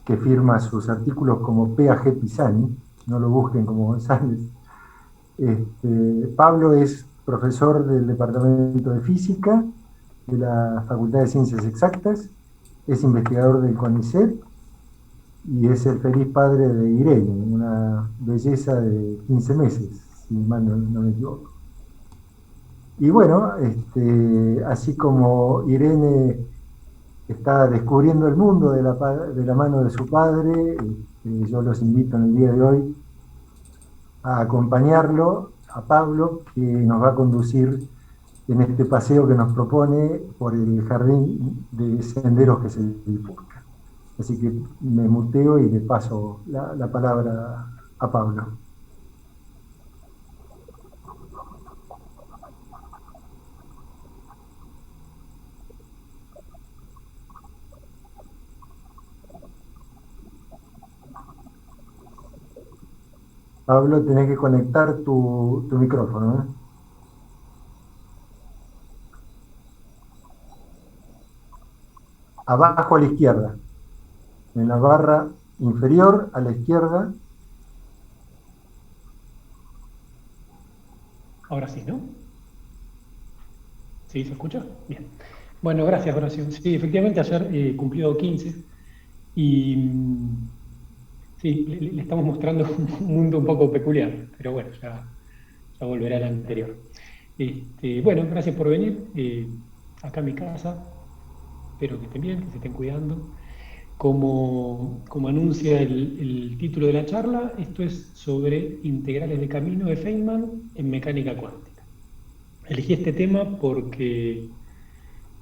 que firma sus artículos como PAG Pisani, no lo busquen como González. Pablo es profesor del Departamento de Física de la Facultad de Ciencias Exactas, es investigador del CONICET y es el feliz padre de Irene, una belleza de 15 meses, si mal no me equivoco. Y bueno, así como Irene está descubriendo el mundo de la mano de su padre, yo los invito en el día de hoy a acompañarlo, a Pablo, que nos va a conducir en este paseo que nos propone por el jardín de senderos que se bifurca. Así que me muteo y le paso la palabra a Pablo. Pablo, tenés que conectar tu micrófono, ¿eh? Abajo a la izquierda, en la barra inferior a la izquierda. Ahora sí, ¿no? ¿Sí se escucha? Bien. Bueno, gracias, Horacio. Sí, efectivamente ayer cumplió 15 y sí, le estamos mostrando un mundo un poco peculiar, pero bueno, ya volverá al anterior. Bueno, gracias por venir acá a mi casa. Espero que estén bien, que se estén cuidando. Como anuncia el título de la charla, esto es sobre integrales de camino de Feynman en mecánica cuántica. Elegí este tema porque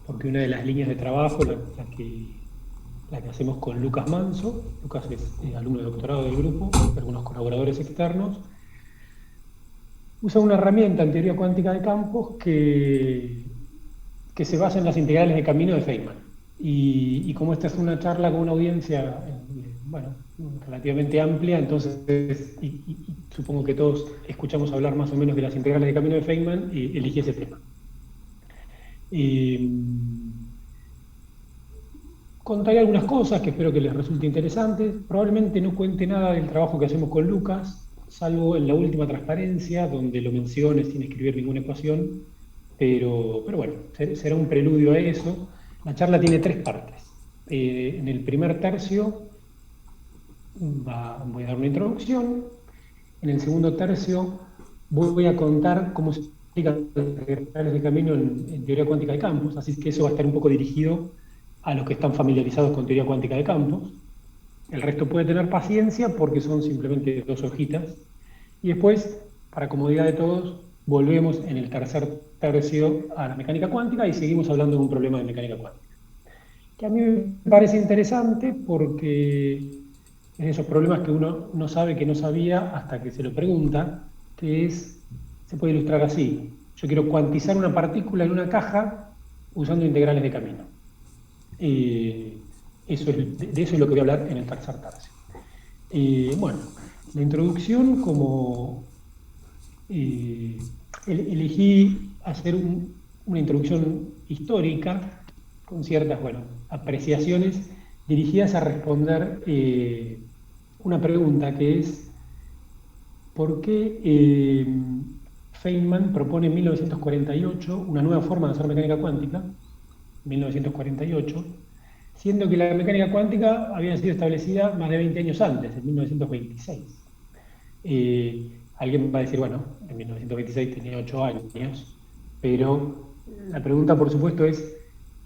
una de las líneas de trabajo, la que hacemos con Lucas Manso, Lucas es alumno de doctorado del grupo, y algunos colaboradores externos, usa una herramienta en teoría cuántica de campos que se basa en las integrales de camino de Feynman. Y como esta es una charla con una audiencia, bueno, relativamente amplia, entonces, y supongo que todos escuchamos hablar más o menos de las integrales de camino de Feynman, y elegí ese tema. Y contaré algunas cosas que espero que les resulte interesantes. Probablemente no cuente nada del trabajo que hacemos con Lucas, salvo en la última transparencia, donde lo mencione sin escribir ninguna ecuación. Pero bueno, será un preludio a eso. La charla tiene tres partes. En el primer tercio voy a dar una introducción. En el segundo tercio voy a contar cómo se explican los integrales de camino en teoría cuántica de campos, así que eso va a estar un poco dirigido a los que están familiarizados con teoría cuántica de campos. El resto puede tener paciencia porque son simplemente dos hojitas. Y después, para comodidad de todos, volvemos en el tercer tercio a la mecánica cuántica y seguimos hablando de un problema de mecánica cuántica. Que a mí me parece interesante porque es de esos problemas que uno no sabe que no sabía hasta que se lo pregunta, que es, se puede ilustrar así. Yo quiero cuantizar una partícula en una caja usando integrales de camino. De eso es lo que voy a hablar en el tercer tercio. Bueno, la introducción, como elegí hacer una introducción histórica con ciertas, bueno, apreciaciones dirigidas a responder una pregunta que es ¿por qué Feynman propone en 1948 una nueva forma de hacer mecánica cuántica? 1948, siendo que la mecánica cuántica había sido establecida más de 20 años antes, en 1926. Alguien va a decir, bueno, en 1926 tenía 8 años, pero la pregunta, por supuesto, es,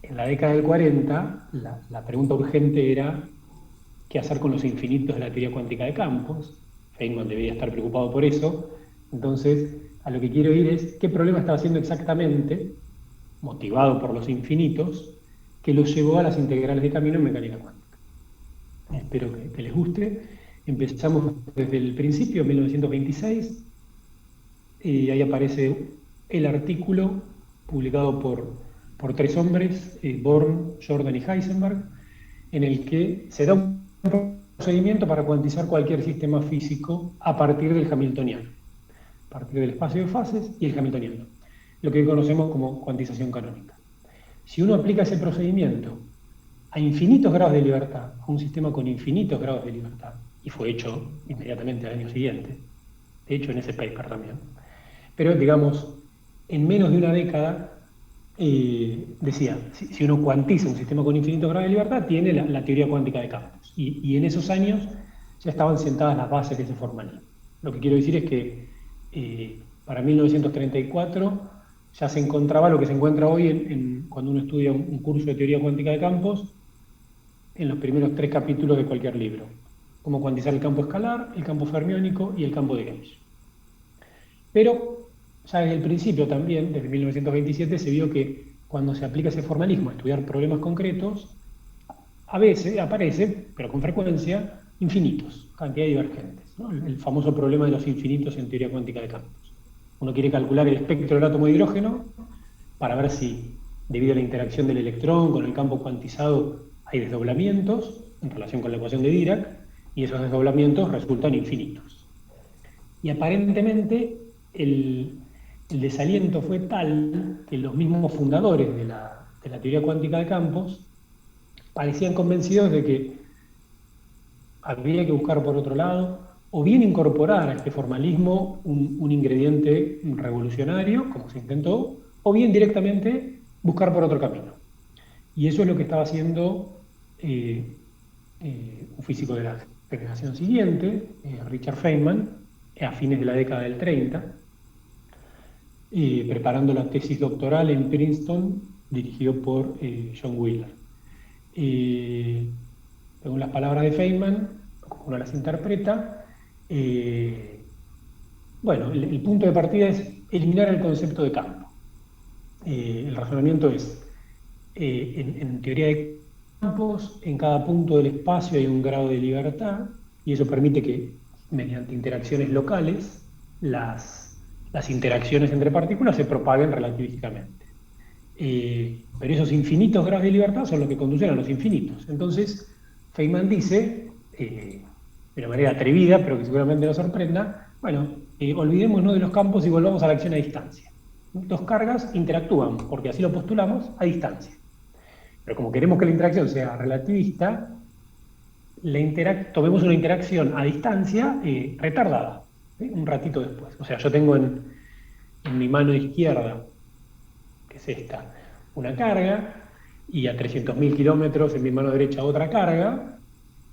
en la década del 40, la pregunta urgente era, ¿qué hacer con los infinitos de la teoría cuántica de campos? Feynman debería estar preocupado por eso. Entonces, a lo que quiero ir es, ¿qué problema estaba haciendo exactamente, motivado por los infinitos, que los llevó a las integrales de camino en mecánica cuántica? Espero que les guste. Empezamos desde el principio, 1926, y ahí aparece el artículo publicado por tres hombres, Born, Jordan y Heisenberg, en el que se da un procedimiento para cuantizar cualquier sistema físico a partir del hamiltoniano, a partir del espacio de fases y el hamiltoniano, lo que conocemos como cuantización canónica. Si uno aplica ese procedimiento a infinitos grados de libertad, a un sistema con infinitos grados de libertad, y fue hecho inmediatamente al año siguiente, de hecho en ese paper también. Pero, digamos, en menos de una década, decía, si uno cuantiza un sistema con infinitos grados de libertad, tiene la teoría cuántica de campos. Y en esos años ya estaban sentadas las bases de ese formalismo. Lo que quiero decir es que para 1934 ya se encontraba lo que se encuentra hoy cuando uno estudia un curso de teoría cuántica de campos, en los primeros 3 capítulos de cualquier libro. Cómo cuantizar el campo escalar, el campo fermiónico y el campo de Gauss. Pero ya desde el principio también, desde 1927, se vio que cuando se aplica ese formalismo a estudiar problemas concretos, a veces aparece, pero con frecuencia, infinitos, cantidad divergentes, ¿no? El famoso problema de los infinitos en teoría cuántica de campos. Uno quiere calcular el espectro del átomo de hidrógeno para ver si, debido a la interacción del electrón con el campo cuantizado, hay desdoblamientos en relación con la ecuación de Dirac, y esos desdoblamientos resultan infinitos. Y aparentemente el desaliento fue tal que los mismos fundadores de la teoría cuántica de campos parecían convencidos de que había que buscar por otro lado, o bien incorporar a este formalismo un ingrediente revolucionario, como se intentó, o bien directamente buscar por otro camino. Y eso es lo que estaba haciendo un físico de la generación siguiente, Richard Feynman, a fines de la década del 30, preparando la tesis doctoral en Princeton, dirigido por John Wheeler. Según las palabras de Feynman, como uno las interpreta, bueno, el punto de partida es eliminar el concepto de campo. El razonamiento es, en teoría de campos, en cada punto del espacio hay un grado de libertad, y eso permite que, mediante interacciones locales, las interacciones entre partículas se propaguen relativísticamente. Pero esos infinitos grados de libertad son los que conducen a los infinitos. Entonces, Feynman dice, de una manera atrevida, pero que seguramente nos sorprenda, bueno, olvidémonos de los campos y volvamos a la acción a distancia. Dos cargas interactúan, porque así lo postulamos, a distancia. Pero como queremos que la interacción sea relativista, tomemos una interacción a distancia retardada, ¿sí? Un ratito después. O sea, yo tengo en mi mano izquierda, que es esta, una carga, y a 300.000 kilómetros en mi mano derecha otra carga.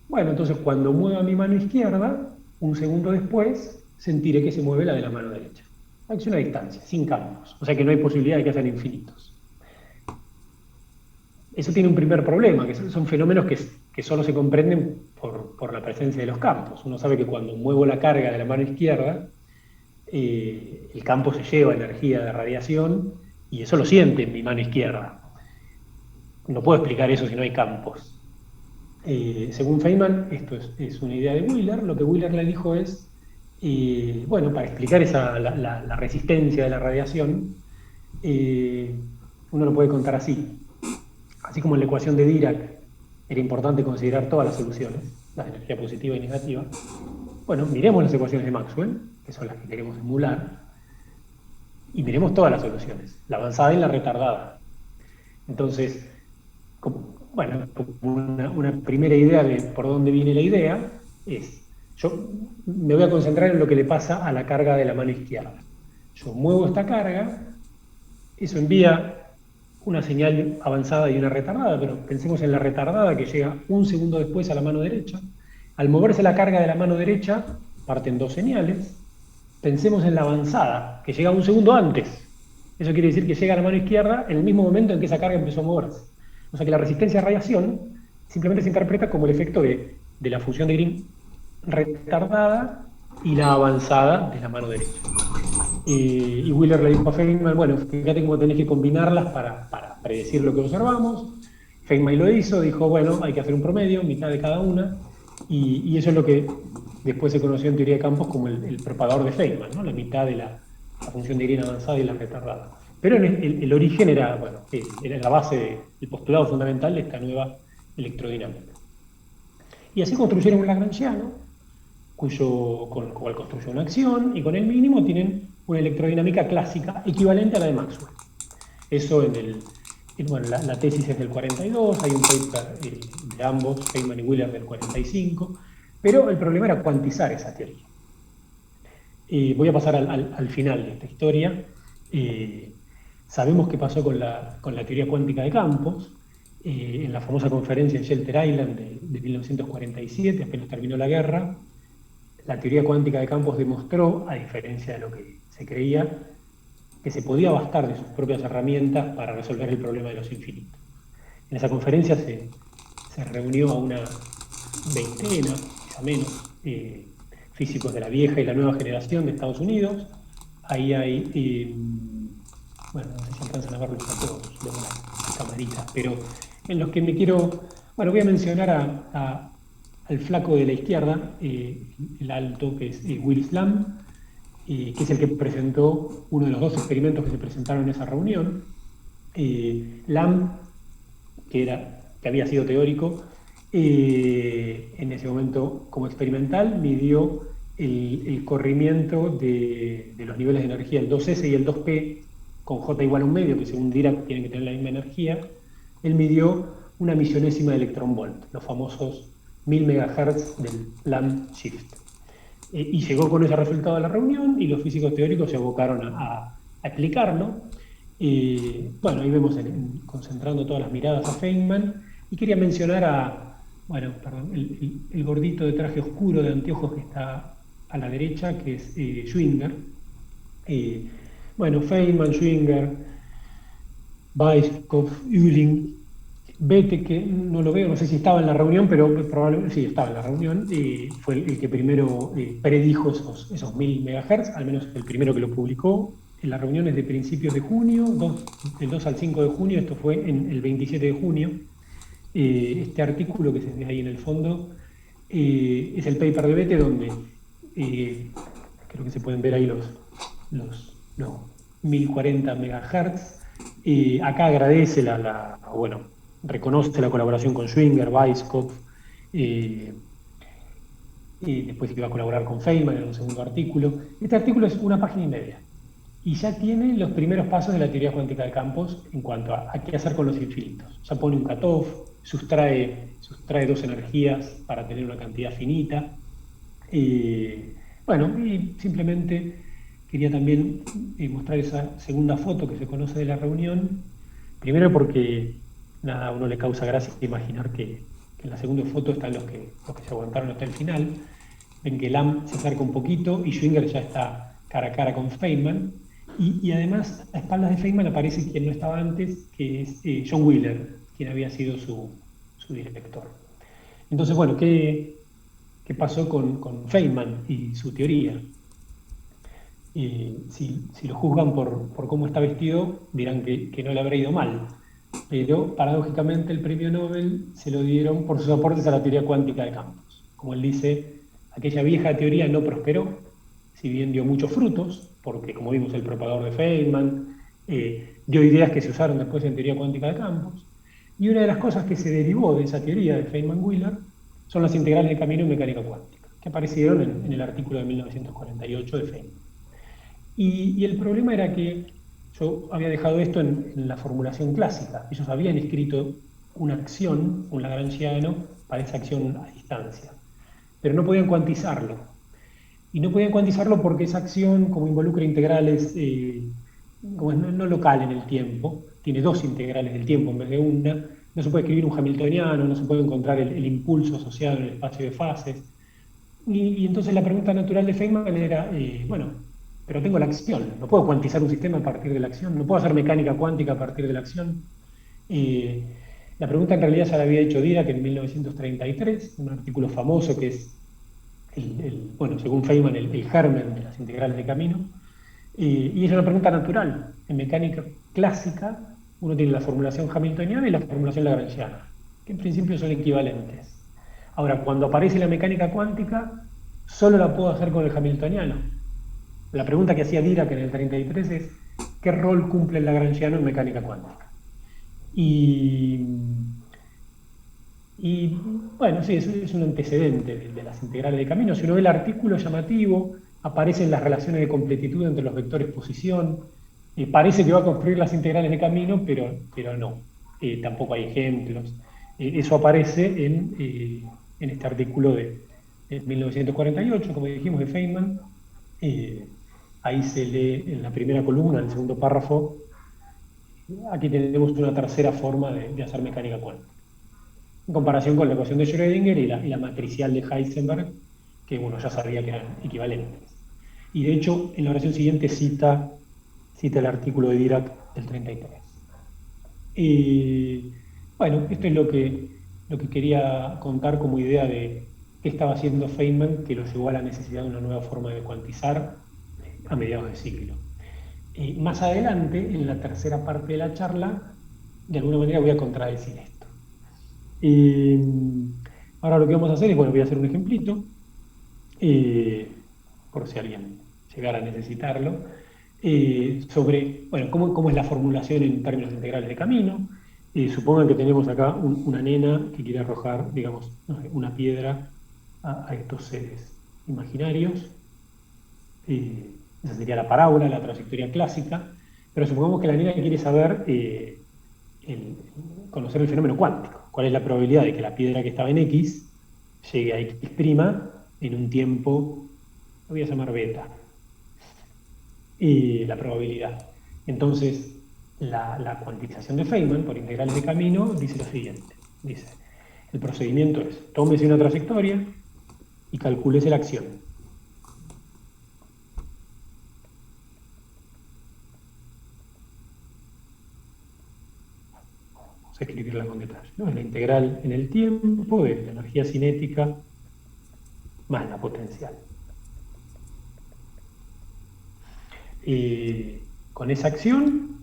Bueno, entonces cuando mueva mi mano izquierda, un segundo después, sentiré que se mueve la de la mano derecha. Acción a distancia, sin campos. O sea que no hay posibilidad de que sean infinitos. Eso tiene un primer problema, que son fenómenos que solo se comprenden por la presencia de los campos. Uno sabe que cuando muevo la carga de la mano izquierda, el campo se lleva energía de radiación, y eso lo siente en mi mano izquierda. No puedo explicar eso si no hay campos. Según Feynman, esto es una idea de Wheeler. Lo que Wheeler le dijo es, bueno, para explicar la resistencia de la radiación, uno lo puede contar así. Así como en la ecuación de Dirac era importante considerar todas las soluciones, las de energía positiva y negativa, bueno, miremos las ecuaciones de Maxwell, que son las que queremos emular, y miremos todas las soluciones, la avanzada y la retardada. Entonces, bueno, una primera idea de por dónde viene la idea es, yo me voy a concentrar en lo que le pasa a la carga de la mano izquierda. Yo muevo esta carga, eso envía una señal avanzada y una retardada, pero pensemos en la retardada que llega un segundo después a la mano derecha. Al moverse la carga de la mano derecha, parten dos señales. Pensemos en la avanzada, que llega un segundo antes. Eso quiere decir que llega a la mano izquierda en el mismo momento en que esa carga empezó a moverse. O sea que la resistencia a radiación simplemente se interpreta como el efecto de la función de Green retardada y la avanzada de la mano derecha. Y Wheeler le dijo a Feynman, bueno, fíjate cómo tenés que combinarlas para predecir lo que observamos. Feynman lo hizo, dijo, bueno, hay que hacer un promedio, mitad de cada una, y eso es lo que después se conoció en teoría de campos como el propagador de Feynman, ¿no? La mitad de la función de Green avanzada y la retardada. Pero el origen era, bueno, era la base, el postulado fundamental de esta nueva electrodinámica. Y así construyeron un lagrangiano, con el cual construyó una acción, y con el mínimo tienen una electrodinámica clásica equivalente a la de Maxwell. Eso en bueno, la tesis es del 42, hay un paper de ambos, Feynman y Wheeler, del 45, pero el problema era cuantizar esa teoría. Voy a pasar al final de esta historia. Sabemos qué pasó con la teoría cuántica de campos. En la famosa conferencia en Shelter Island de 1947, apenas terminó la guerra, la teoría cuántica de campos demostró, a diferencia de lo que se creía, que se podía bastar de sus propias herramientas para resolver el problema de los infinitos. En esa conferencia se reunió a una veintena, quizá menos, físicos de la vieja y la nueva generación de Estados Unidos. Ahí hay, bueno, no sé si alcanzan a verlos a todos de una camarita, pero en los que me quiero, bueno, voy a mencionar al flaco de la izquierda, el alto, que es Will Lam, que es el que presentó uno de los dos experimentos que se presentaron en esa reunión. Lam, que había sido teórico, en ese momento como experimental midió el corrimiento de los niveles de energía, el 2S y el 2P, con J igual a un medio, que según Dirac tienen que tener la misma energía. Él midió una millonésima de electronvolt, los famosos 1000 MHz del Lam shift. Y llegó con ese resultado a la reunión y los físicos teóricos se abocaron a explicarlo. Bueno, ahí vemos concentrando todas las miradas a Feynman, y quería mencionar bueno, perdón, el gordito de traje oscuro de anteojos que está a la derecha, que es Schwinger. Bueno, Feynman, Schwinger, Weisskopf, Uehling, Bethe, que no lo veo, no sé si estaba en la reunión, pero probablemente sí estaba en la reunión, fue el que primero predijo esos 1000 MHz, al menos el primero que lo publicó. En las reuniones de principios de junio, del 2 al 5 de junio, esto fue en el 27 de junio. Este artículo que se ve ahí en el fondo es el paper de Bethe, donde creo que se pueden ver ahí los 1040 MHz. Acá agradece bueno, reconoce la colaboración con Schwinger, Weisskopf, después que iba a colaborar con Feynman en un segundo artículo. Este artículo es una página y media, y ya tiene los primeros pasos de la teoría cuántica de campos en cuanto a qué hacer con los infinitos. Ya pone un cutoff, sustrae dos energías para tener una cantidad finita. Bueno, y simplemente quería también mostrar esa segunda foto que se conoce de la reunión. Primero porque nada, a uno le causa gracia imaginar que en la segunda foto están los que se aguantaron hasta el final. Ven que Lam se acerca un poquito y Schwinger ya está cara a cara con Feynman. Y además, a espaldas de Feynman aparece quien no estaba antes, que es John Wheeler, quien había sido su director. Entonces, bueno, ¿qué pasó con Feynman y su teoría? Si lo juzgan por cómo está vestido, dirán que no le habrá ido mal. Pero, paradójicamente, el premio Nobel se lo dieron por sus aportes a la teoría cuántica de campos. Como él dice, aquella vieja teoría no prosperó, si bien dio muchos frutos, porque como vimos el propagador de Feynman dio ideas que se usaron después en teoría cuántica de campos, y una de las cosas que se derivó de esa teoría de Feynman-Wheeler son las integrales de camino en mecánica cuántica, que aparecieron en el artículo de 1948 de Feynman. Y el problema era que yo había dejado esto en la formulación clásica. Ellos habían escrito una acción, un lagrangiano, para esa acción a distancia, pero no podían cuantizarlo. Y no podían cuantizarlo porque esa acción, como involucra integrales, como es no local en el tiempo, tiene dos integrales del tiempo en vez de una, no se puede escribir un hamiltoniano, no se puede encontrar el impulso asociado en el espacio de fases. Y entonces la pregunta natural de Feynman era, bueno, pero tengo la acción, no puedo cuantizar un sistema a partir de la acción, no puedo hacer mecánica cuántica a partir de la acción. La pregunta en realidad ya la había hecho Dirac en 1933, un artículo famoso que es bueno, según Feynman, el germen de las integrales de camino, y es una pregunta natural. En mecánica clásica uno tiene la formulación hamiltoniana y la formulación lagrangiana, que en principio son equivalentes. Ahora, cuando aparece la mecánica cuántica, solo la puedo hacer con el hamiltoniano. La pregunta que hacía Dirac en el 33 es, ¿qué rol cumple el lagrangiano en mecánica cuántica? Y bueno, sí, es un antecedente de las integrales de camino. Si uno ve el artículo llamativo, aparecen las relaciones de completitud entre los vectores posición, Parece que va a construir las integrales de camino, pero no. Tampoco hay ejemplos. Eso aparece en este artículo de 1948, como dijimos, de Feynman. Ahí se lee en la primera columna, en el segundo párrafo. Aquí tenemos una tercera forma de hacer mecánica cuántica, en comparación con la ecuación de Schrödinger y la matricial de Heisenberg, que uno ya sabía que eran equivalentes. Y de hecho, en la oración siguiente cita el artículo de Dirac del 33. Y bueno, esto es lo que quería contar como idea de qué estaba haciendo Feynman, que lo llevó a la necesidad de una nueva forma de cuantizar a mediados de siglo. Más adelante, en la tercera parte de la charla, de alguna manera voy a contradecir esto. Ahora lo que vamos a hacer es, bueno, voy a hacer un ejemplito, por si alguien llegara a necesitarlo, sobre, bueno, cómo es la formulación en términos integrales de camino. Supongan que tenemos acá una nena que quiere arrojar, digamos, no sé, una piedra a estos seres imaginarios. Esa sería la parábola, la trayectoria clásica. Pero supongamos que la nena quiere saber, conocer el fenómeno cuántico. ¿Cuál es la probabilidad de que la piedra que estaba en X llegue a X' en un tiempo, lo voy a llamar beta? La probabilidad. Entonces, la cuantización de Feynman por integrales de camino dice lo siguiente. Dice, el procedimiento es, tómese una trayectoria y calcúlese la acción. Vamos a escribirla con detalle, ¿no? Es la integral en el tiempo de la energía cinética más la potencial. Con esa acción,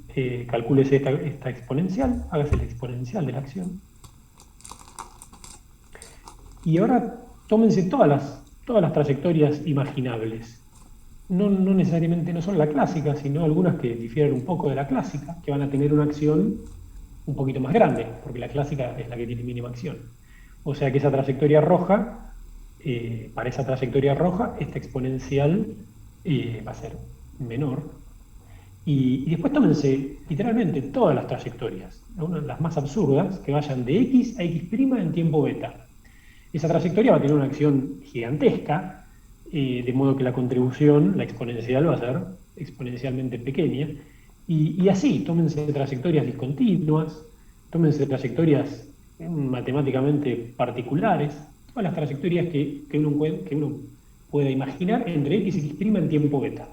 calcúlese esta exponencial, hágase la exponencial de la acción. Y ahora tómense todas las trayectorias imaginables. No necesariamente no son la clásica, sino algunas que difieren un poco de la clásica, que van a tener una acción un poquito más grande, porque la clásica es la que tiene mínima acción. O sea que esa trayectoria roja, para esa trayectoria roja, esta exponencial va a ser menor. Y después tómense literalmente todas las trayectorias, las más absurdas, que vayan de X a X' en tiempo beta. Esa trayectoria va a tener una acción gigantesca, de modo que la contribución, la exponencial, va a ser exponencialmente pequeña. Y así, tómense trayectorias discontinuas, tómense trayectorias matemáticamente particulares, todas las trayectorias que uno pueda imaginar entre X y X' en tiempo beta.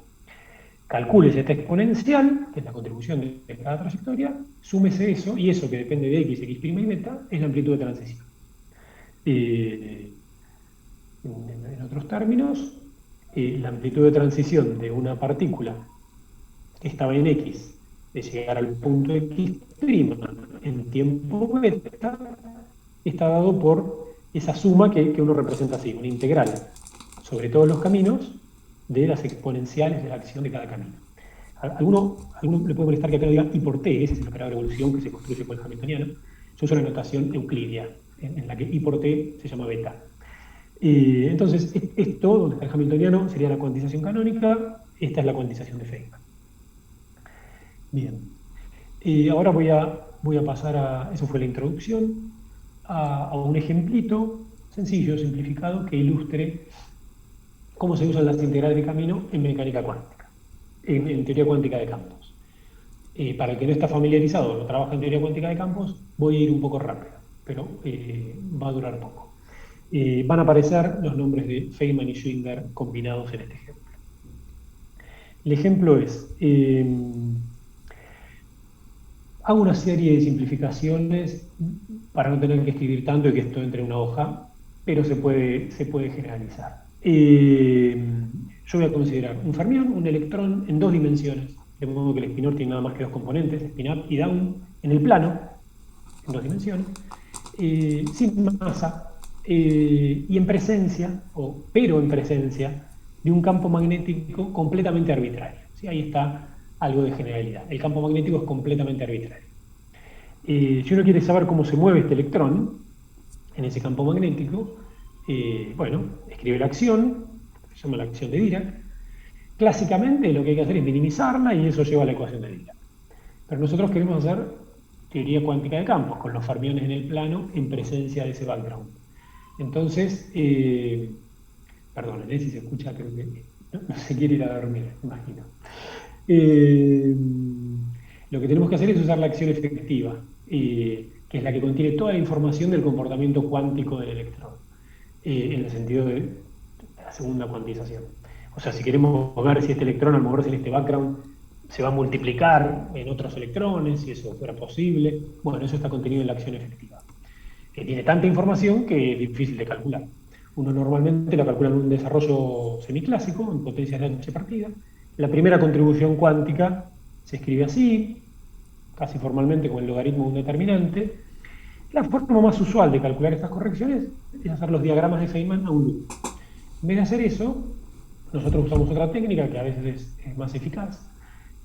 Calcúlese esta exponencial, que es la contribución de cada trayectoria, súmese eso, y eso que depende de X, X' y beta, es la amplitud de transición. En otros términos, la amplitud de transición de una partícula que estaba en X, de llegar al punto X' en tiempo beta, está dado por esa suma que uno representa así, una integral sobre todos los caminos de las exponenciales de la acción de cada camino. A alguno le puede molestar que acá lo diga I por T, ese es el operador de evolución que se construye con el hamiltoniano. Yo uso una notación euclidia, en la que I por T se llama beta. Entonces, esto, donde está el hamiltoniano, sería la cuantización canónica, esta es la cuantización de Feynman. Bien. Ahora voy a pasar eso fue la introducción, a un ejemplito sencillo, simplificado, que ilustre cómo se usan las integrales de camino en mecánica cuántica, en teoría cuántica de campos. Para el que no está familiarizado, no trabaja en teoría cuántica de campos, voy a ir un poco rápido, pero va a durar poco. Van a aparecer los nombres de Feynman y Schwinger combinados en este ejemplo. El ejemplo es, hago una serie de simplificaciones para no tener que escribir tanto y que esto entre en una hoja, pero se puede generalizar. Yo voy a considerar un fermión, un electrón en 2 dimensiones, de modo que el spinor tiene nada más que 2 componentes, spin up y down, en el plano, en 2 dimensiones, sin masa, y en presencia, pero en presencia, de un campo magnético completamente arbitrario. ¿Sí? Ahí está algo de generalidad. El campo magnético es completamente arbitrario. Si uno quiere saber cómo se mueve este electrón en ese campo magnético, bueno, escribe la acción, se llama la acción de Dirac, Clásicamente lo que hay que hacer es minimizarla y eso lleva a la ecuación de Dirac. Pero nosotros queremos hacer teoría cuántica de campos, con los fermiones en el plano en presencia de ese background. Entonces, perdón, si se escucha, creo que no se quiere ir a dormir, imagino. Lo que tenemos que hacer es usar la acción efectiva, que es la que contiene toda la información del comportamiento cuántico del electrón, en el sentido de la segunda cuantización. O sea, si queremos ver si este electrón, al moverse en este background, se va a multiplicar en otros electrones, si eso fuera posible, bueno, eso está contenido en la acción efectiva, que tiene tanta información que es difícil de calcular. Uno normalmente lo calcula en un desarrollo semiclásico, en potencias de h partida. La primera contribución cuántica se escribe así, casi formalmente con el logaritmo de un determinante. La forma más usual de calcular estas correcciones es hacer los diagramas de Feynman a un loop. En vez de hacer eso, nosotros usamos otra técnica que a veces es más eficaz,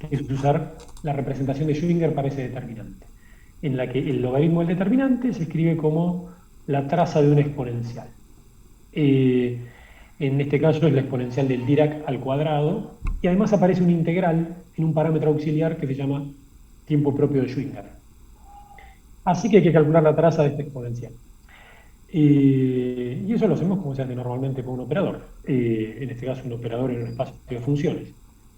que es usar la representación de Schrödinger para ese determinante, en la que el logaritmo del determinante se escribe como la traza de una exponencial. En este caso es la exponencial del Dirac al cuadrado, y además aparece un integral en un parámetro auxiliar que se llama tiempo propio de Schrödinger. Así que hay que calcular la traza de esta exponencial. Y eso lo hacemos como se hace normalmente con un operador. En este caso un operador en un espacio de funciones.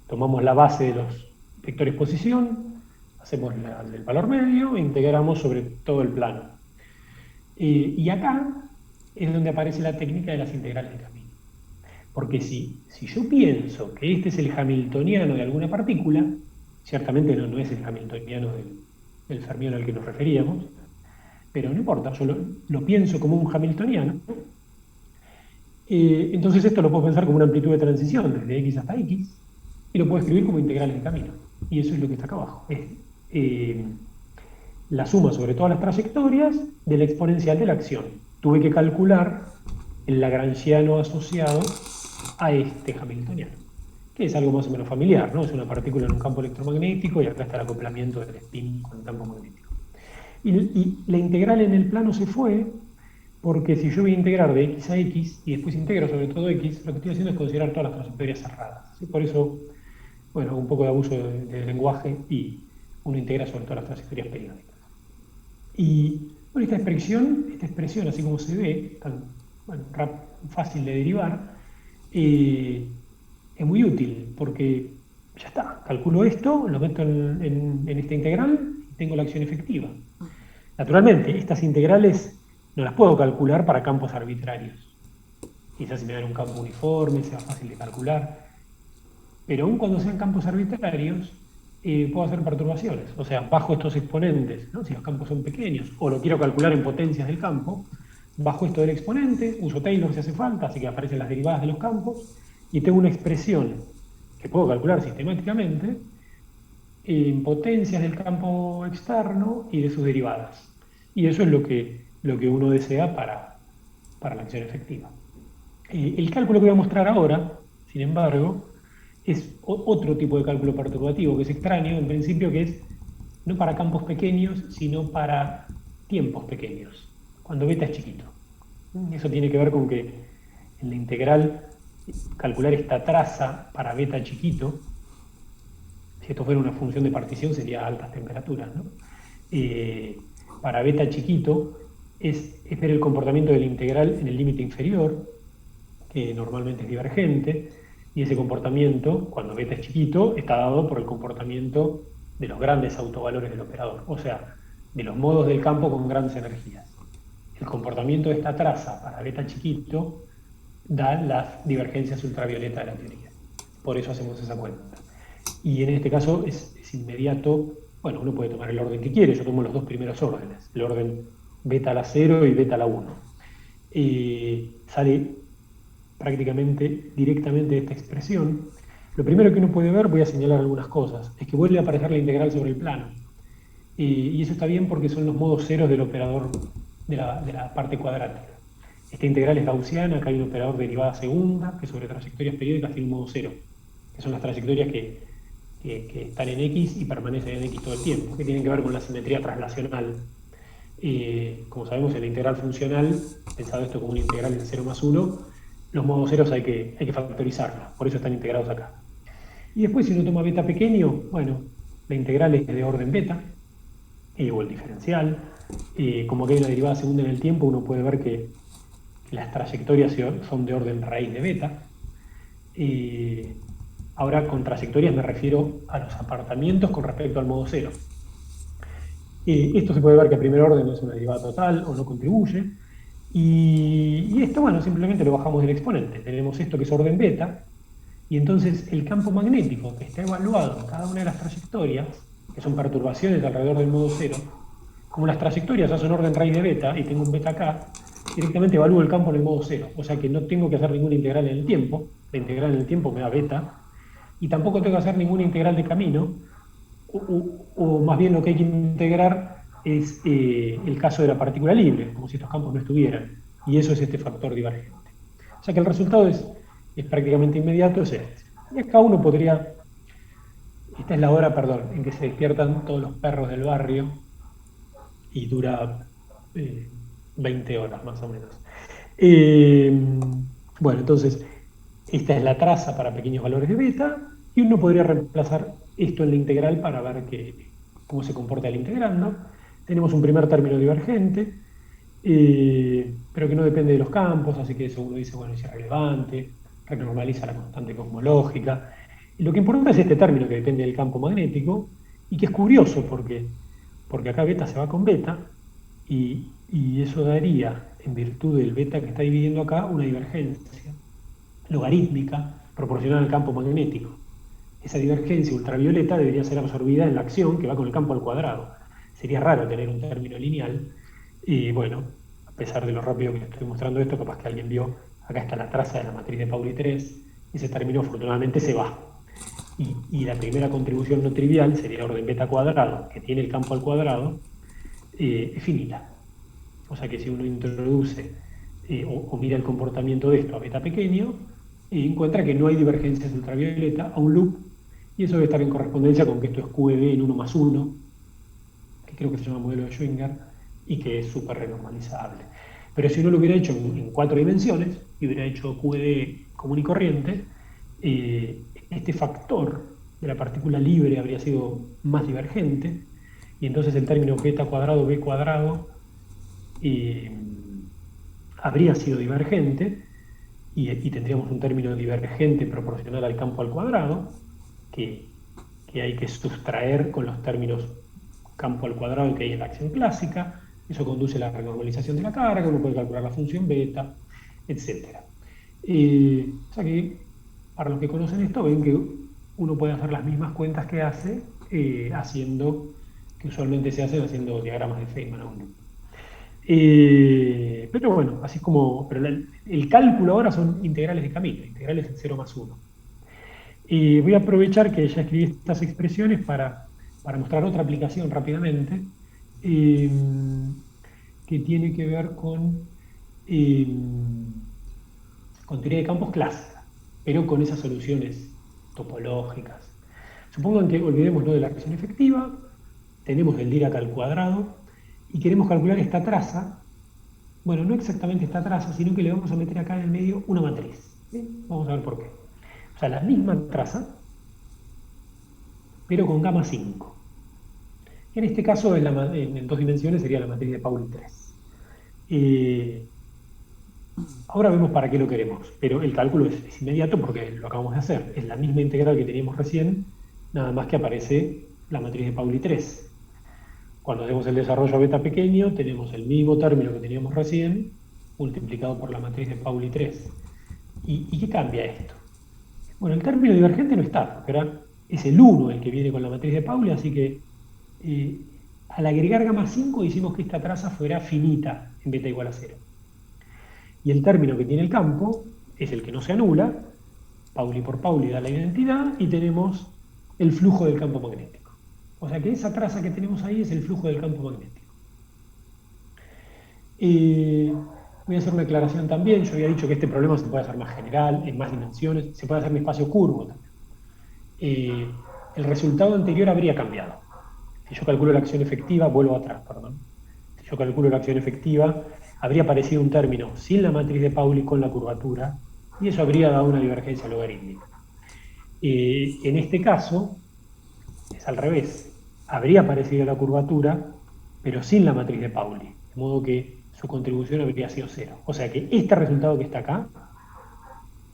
Tomamos la base de los vectores posición, hacemos el valor medio e integramos sobre todo el plano. Y acá es donde aparece la técnica de las integrales de camino. Porque si yo pienso que este es el hamiltoniano de alguna partícula, ciertamente no es el hamiltoniano del fermión al que nos referíamos, pero no importa, yo lo pienso como un hamiltoniano. Entonces esto lo puedo pensar como una amplitud de transición desde x hasta x, y lo puedo escribir como integrales de camino. Y eso es lo que está acá abajo. Es la suma sobre todas las trayectorias de la exponencial de la acción. Tuve que calcular el lagrangiano asociado a este hamiltoniano, que es algo más o menos familiar, ¿no? Es una partícula en un campo electromagnético y acá está el acoplamiento del spin con el campo magnético. Y la integral en el plano se fue porque si yo voy a integrar de x a x y después integro sobre todo x, lo que estoy haciendo es considerar todas las trayectorias cerradas. ¿Sí? Por eso, bueno, un poco de abuso de lenguaje y uno integra sobre todas las trayectorias periódicas. Y bueno, esta expresión, así como se ve, tan fácil de derivar, es muy útil porque ya está, calculo esto, lo meto en esta integral y tengo la acción efectiva. Naturalmente, estas integrales no las puedo calcular para campos arbitrarios. Quizás si me dan un campo uniforme sea fácil de calcular, pero aun cuando sean campos arbitrarios, puedo hacer perturbaciones. O sea, bajo estos exponentes, ¿no? Si los campos son pequeños, o lo quiero calcular en potencias del campo, bajo esto del exponente, uso Taylor si hace falta, así que aparecen las derivadas de los campos, y tengo una expresión que puedo calcular sistemáticamente en potencias del campo externo y de sus derivadas. Y eso es lo que uno desea para la acción efectiva. El cálculo que voy a mostrar ahora, sin embargo, es otro tipo de cálculo perturbativo, que es extraño, en principio, que es no para campos pequeños, sino para tiempos pequeños, cuando beta es chiquito. Eso tiene que ver con que en la integral calcular esta traza para beta chiquito, si esto fuera una función de partición sería altas temperaturas, ¿no? Para beta chiquito es ver el comportamiento del integral en el límite inferior, que normalmente es divergente, y ese comportamiento, cuando beta es chiquito, está dado por el comportamiento de los grandes autovalores del operador, o sea, de los modos del campo con grandes energías. El comportamiento de esta traza para beta chiquito da las divergencias ultravioleta de la teoría. Por eso hacemos esa cuenta. Y en este caso es inmediato. Bueno, uno puede tomar el orden que quiere, yo tomo los dos primeros órdenes, el orden beta a la 0 y beta a la 1. Sale prácticamente directamente de esta expresión. Lo primero que uno puede ver, voy a señalar algunas cosas, es que vuelve a aparecer la integral sobre el plano. Y eso está bien porque son los modos ceros del operador de la parte cuadrática. Esta integral es gaussiana, acá hay un operador de derivada segunda, que sobre trayectorias periódicas tiene un modo cero, que son las trayectorias que están en X y permanecen en X todo el tiempo, que tienen que ver con la simetría translacional. Como sabemos, en la integral funcional, pensado esto como una integral en 0 más 1, los modos ceros hay que factorizarlos, por eso están integrados acá. Y después, si uno toma beta pequeño, bueno, la integral es de orden beta, o el diferencial. Como que hay una derivada segunda en el tiempo, uno puede ver que las trayectorias son de orden raíz de beta. Ahora, con trayectorias me refiero a los apartamientos con respecto al modo cero. Esto se puede ver que a primer orden no es una derivada total o no contribuye. Y esto, bueno, simplemente lo bajamos del exponente. Tenemos esto que es orden beta, y entonces el campo magnético que está evaluado en cada una de las trayectorias, que son perturbaciones alrededor del modo cero, como las trayectorias ya son orden raíz de beta y tengo un beta acá, directamente evalúo el campo en el modo cero. O sea que no tengo que hacer ninguna integral en el tiempo. La integral en el tiempo me da beta. Y tampoco tengo que hacer ninguna integral de camino. O más bien lo que hay que integrar es el caso de la partícula libre, como si estos campos no estuvieran. Y eso es este factor divergente. O sea que el resultado es prácticamente inmediato, es este. Y acá uno podría, esta es la hora, perdón, en que se despiertan todos los perros del barrio y dura 20 horas más o menos. Eh, bueno, entonces, esta es la traza para pequeños valores de beta, y uno podría reemplazar esto en la integral para ver cómo se comporta el integrando. Tenemos un primer término divergente, pero que no depende de los campos, así que eso uno dice, bueno, es irrelevante, renormaliza la constante cosmológica. Y lo que importa es este término que depende del campo magnético, y que es curioso porque acá beta se va con beta, y eso daría, en virtud del beta que está dividiendo acá, una divergencia logarítmica proporcional al campo magnético. Esa divergencia ultravioleta debería ser absorbida en la acción que va con el campo al cuadrado. Sería raro tener un término lineal, y bueno, a pesar de lo rápido que estoy mostrando esto, capaz que alguien vio, acá está la traza de la matriz de Pauli 3, ese término afortunadamente se va. Y la primera contribución no trivial sería orden beta cuadrado, que tiene el campo al cuadrado, es finita. O sea que si uno introduce o mira el comportamiento de esto a beta pequeño, encuentra que no hay divergencias ultravioleta a un loop, y eso debe estar en correspondencia con que esto es QED en 1 más 1, que creo que se llama modelo de Schwinger, y que es súper renormalizable. Pero si uno lo hubiera hecho en 4 dimensiones, y hubiera hecho QED común y corriente, este factor de la partícula libre habría sido más divergente, y entonces el término beta cuadrado, b cuadrado, habría sido divergente, y tendríamos un término divergente proporcional al campo al cuadrado, que hay que sustraer con los términos campo al cuadrado que hay en la acción clásica. Eso conduce a la renormalización de la carga, uno puede calcular la función beta, etc. O sea que, para los que conocen esto, ven que uno puede hacer las mismas cuentas que hace, que usualmente se hacen haciendo diagramas de Feynman a un loop. Pero bueno, así es como. Pero el cálculo ahora son integrales de camino, integrales en 0 más 1. Y voy a aprovechar que ya escribí estas expresiones para mostrar otra aplicación rápidamente, que tiene que ver con teoría de campos clásica, pero con esas soluciones topológicas. Supongan que olvidemos lo de la regresión efectiva, tenemos el Dirac al cuadrado, y queremos calcular esta traza. Bueno, no exactamente esta traza, sino que le vamos a meter acá en el medio una matriz. ¿Sí? Vamos a ver por qué. O sea, la misma traza, pero con gamma 5. En este caso, en 2 dimensiones, sería la matriz de Pauli 3. Ahora vemos para qué lo queremos, pero el cálculo es inmediato porque lo acabamos de hacer. Es la misma integral que teníamos recién, nada más que aparece la matriz de Pauli 3. Cuando hacemos el desarrollo a beta pequeño, tenemos el mismo término que teníamos recién, multiplicado por la matriz de Pauli 3. ¿Y qué cambia esto? Bueno, el término divergente no está, porque ahora es el 1 el que viene con la matriz de Pauli, así que al agregar gamma 5 hicimos que esta traza fuera finita en beta igual a 0. Y el término que tiene el campo es el que no se anula, Pauli por Pauli da la identidad, y tenemos el flujo del campo magnético. O sea que esa traza que tenemos ahí es el flujo del campo magnético. Voy a hacer una aclaración también. Yo había dicho que este problema se puede hacer más general, en más dimensiones, se puede hacer en espacio curvo también. El resultado anterior habría cambiado. Si yo calculo la acción efectiva, vuelvo atrás, perdón. Si yo calculo la acción efectiva, habría aparecido un término sin la matriz de Pauli con la curvatura, y eso habría dado una divergencia logarítmica. En este caso, es al revés. Habría aparecido la curvatura, pero sin la matriz de Pauli, de modo que su contribución habría sido cero. O sea que este resultado que está acá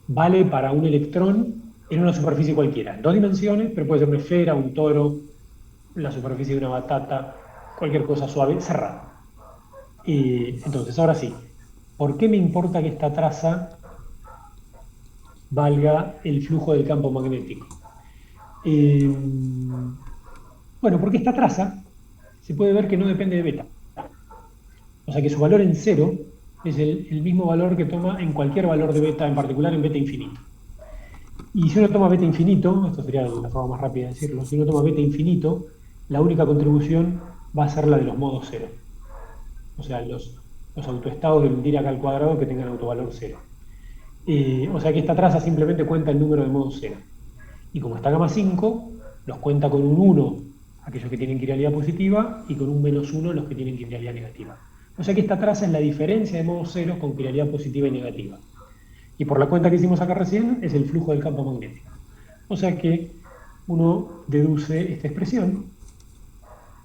vale para un electrón en una superficie cualquiera, en dos dimensiones, pero puede ser una esfera, un toro, la superficie de una batata, cualquier cosa suave, cerrada. Entonces, ahora sí, ¿por qué me importa que esta traza valga el flujo del campo magnético? Eh, bueno, porque esta traza se puede ver que no depende de beta. O sea que su valor en cero es el mismo valor que toma en cualquier valor de beta, en particular en beta infinito. Y si uno toma beta infinito, esto sería la forma más rápida de decirlo, si uno toma beta infinito, la única contribución va a ser la de los modos cero. O sea, los autoestados del Dirac al cuadrado que tengan autovalor cero. O sea que esta traza simplemente cuenta el número de modos cero. Y como está gamma 5, los cuenta con un 1 aquellos que tienen quiralidad positiva y con un -1 los que tienen quiralidad negativa. O sea que esta traza es la diferencia de modos ceros con quiralidad positiva y negativa. Y por la cuenta que hicimos acá recién, es el flujo del campo magnético. O sea que uno deduce esta expresión.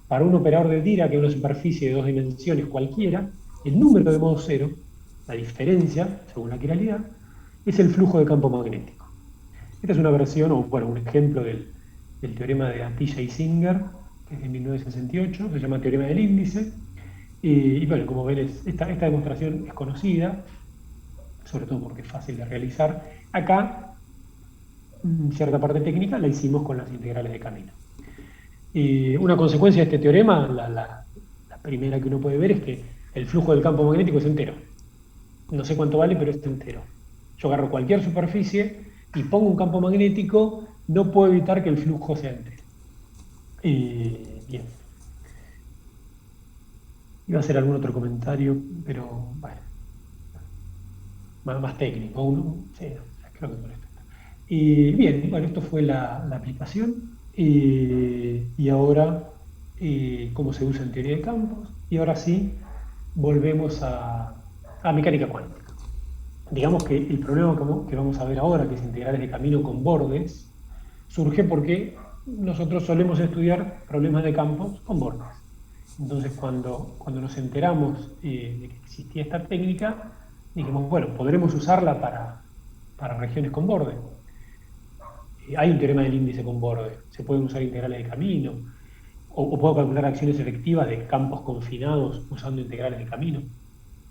Para un operador de Dirac en una superficie de dos dimensiones cualquiera, el número de modo cero, la diferencia, según la quiralidad, es el flujo de campo magnético. Esta es una versión, o bueno, un ejemplo del teorema de Atiyah y Singer, que es de 1968, se llama teorema del índice. Y bueno, como ven, esta demostración es conocida, sobre todo porque es fácil de realizar. Acá, cierta parte técnica la hicimos con las integrales de camino. Una consecuencia de este teorema, la primera que uno puede ver, es que el flujo del campo magnético es entero. No sé cuánto vale, pero es entero. Yo agarro cualquier superficie y pongo un campo magnético, no puedo evitar que el flujo sea entero. Bien. Iba a hacer algún otro comentario, pero bueno, más técnico. Sí, creo que con esto está. Bien, bueno, esto fue la aplicación. Y ahora, cómo se usa en teoría de campos. Y ahora sí, volvemos a mecánica cuántica. Digamos que el problema que vamos a ver ahora, que es integrales de camino con bordes, surge porque nosotros solemos estudiar problemas de campos con bordes. Entonces, cuando nos enteramos de que existía esta técnica, dijimos, bueno, podremos usarla para regiones con borde. Hay un teorema del índice con borde, se pueden usar integrales de camino, o puedo calcular acciones efectivas de campos confinados usando integrales de camino.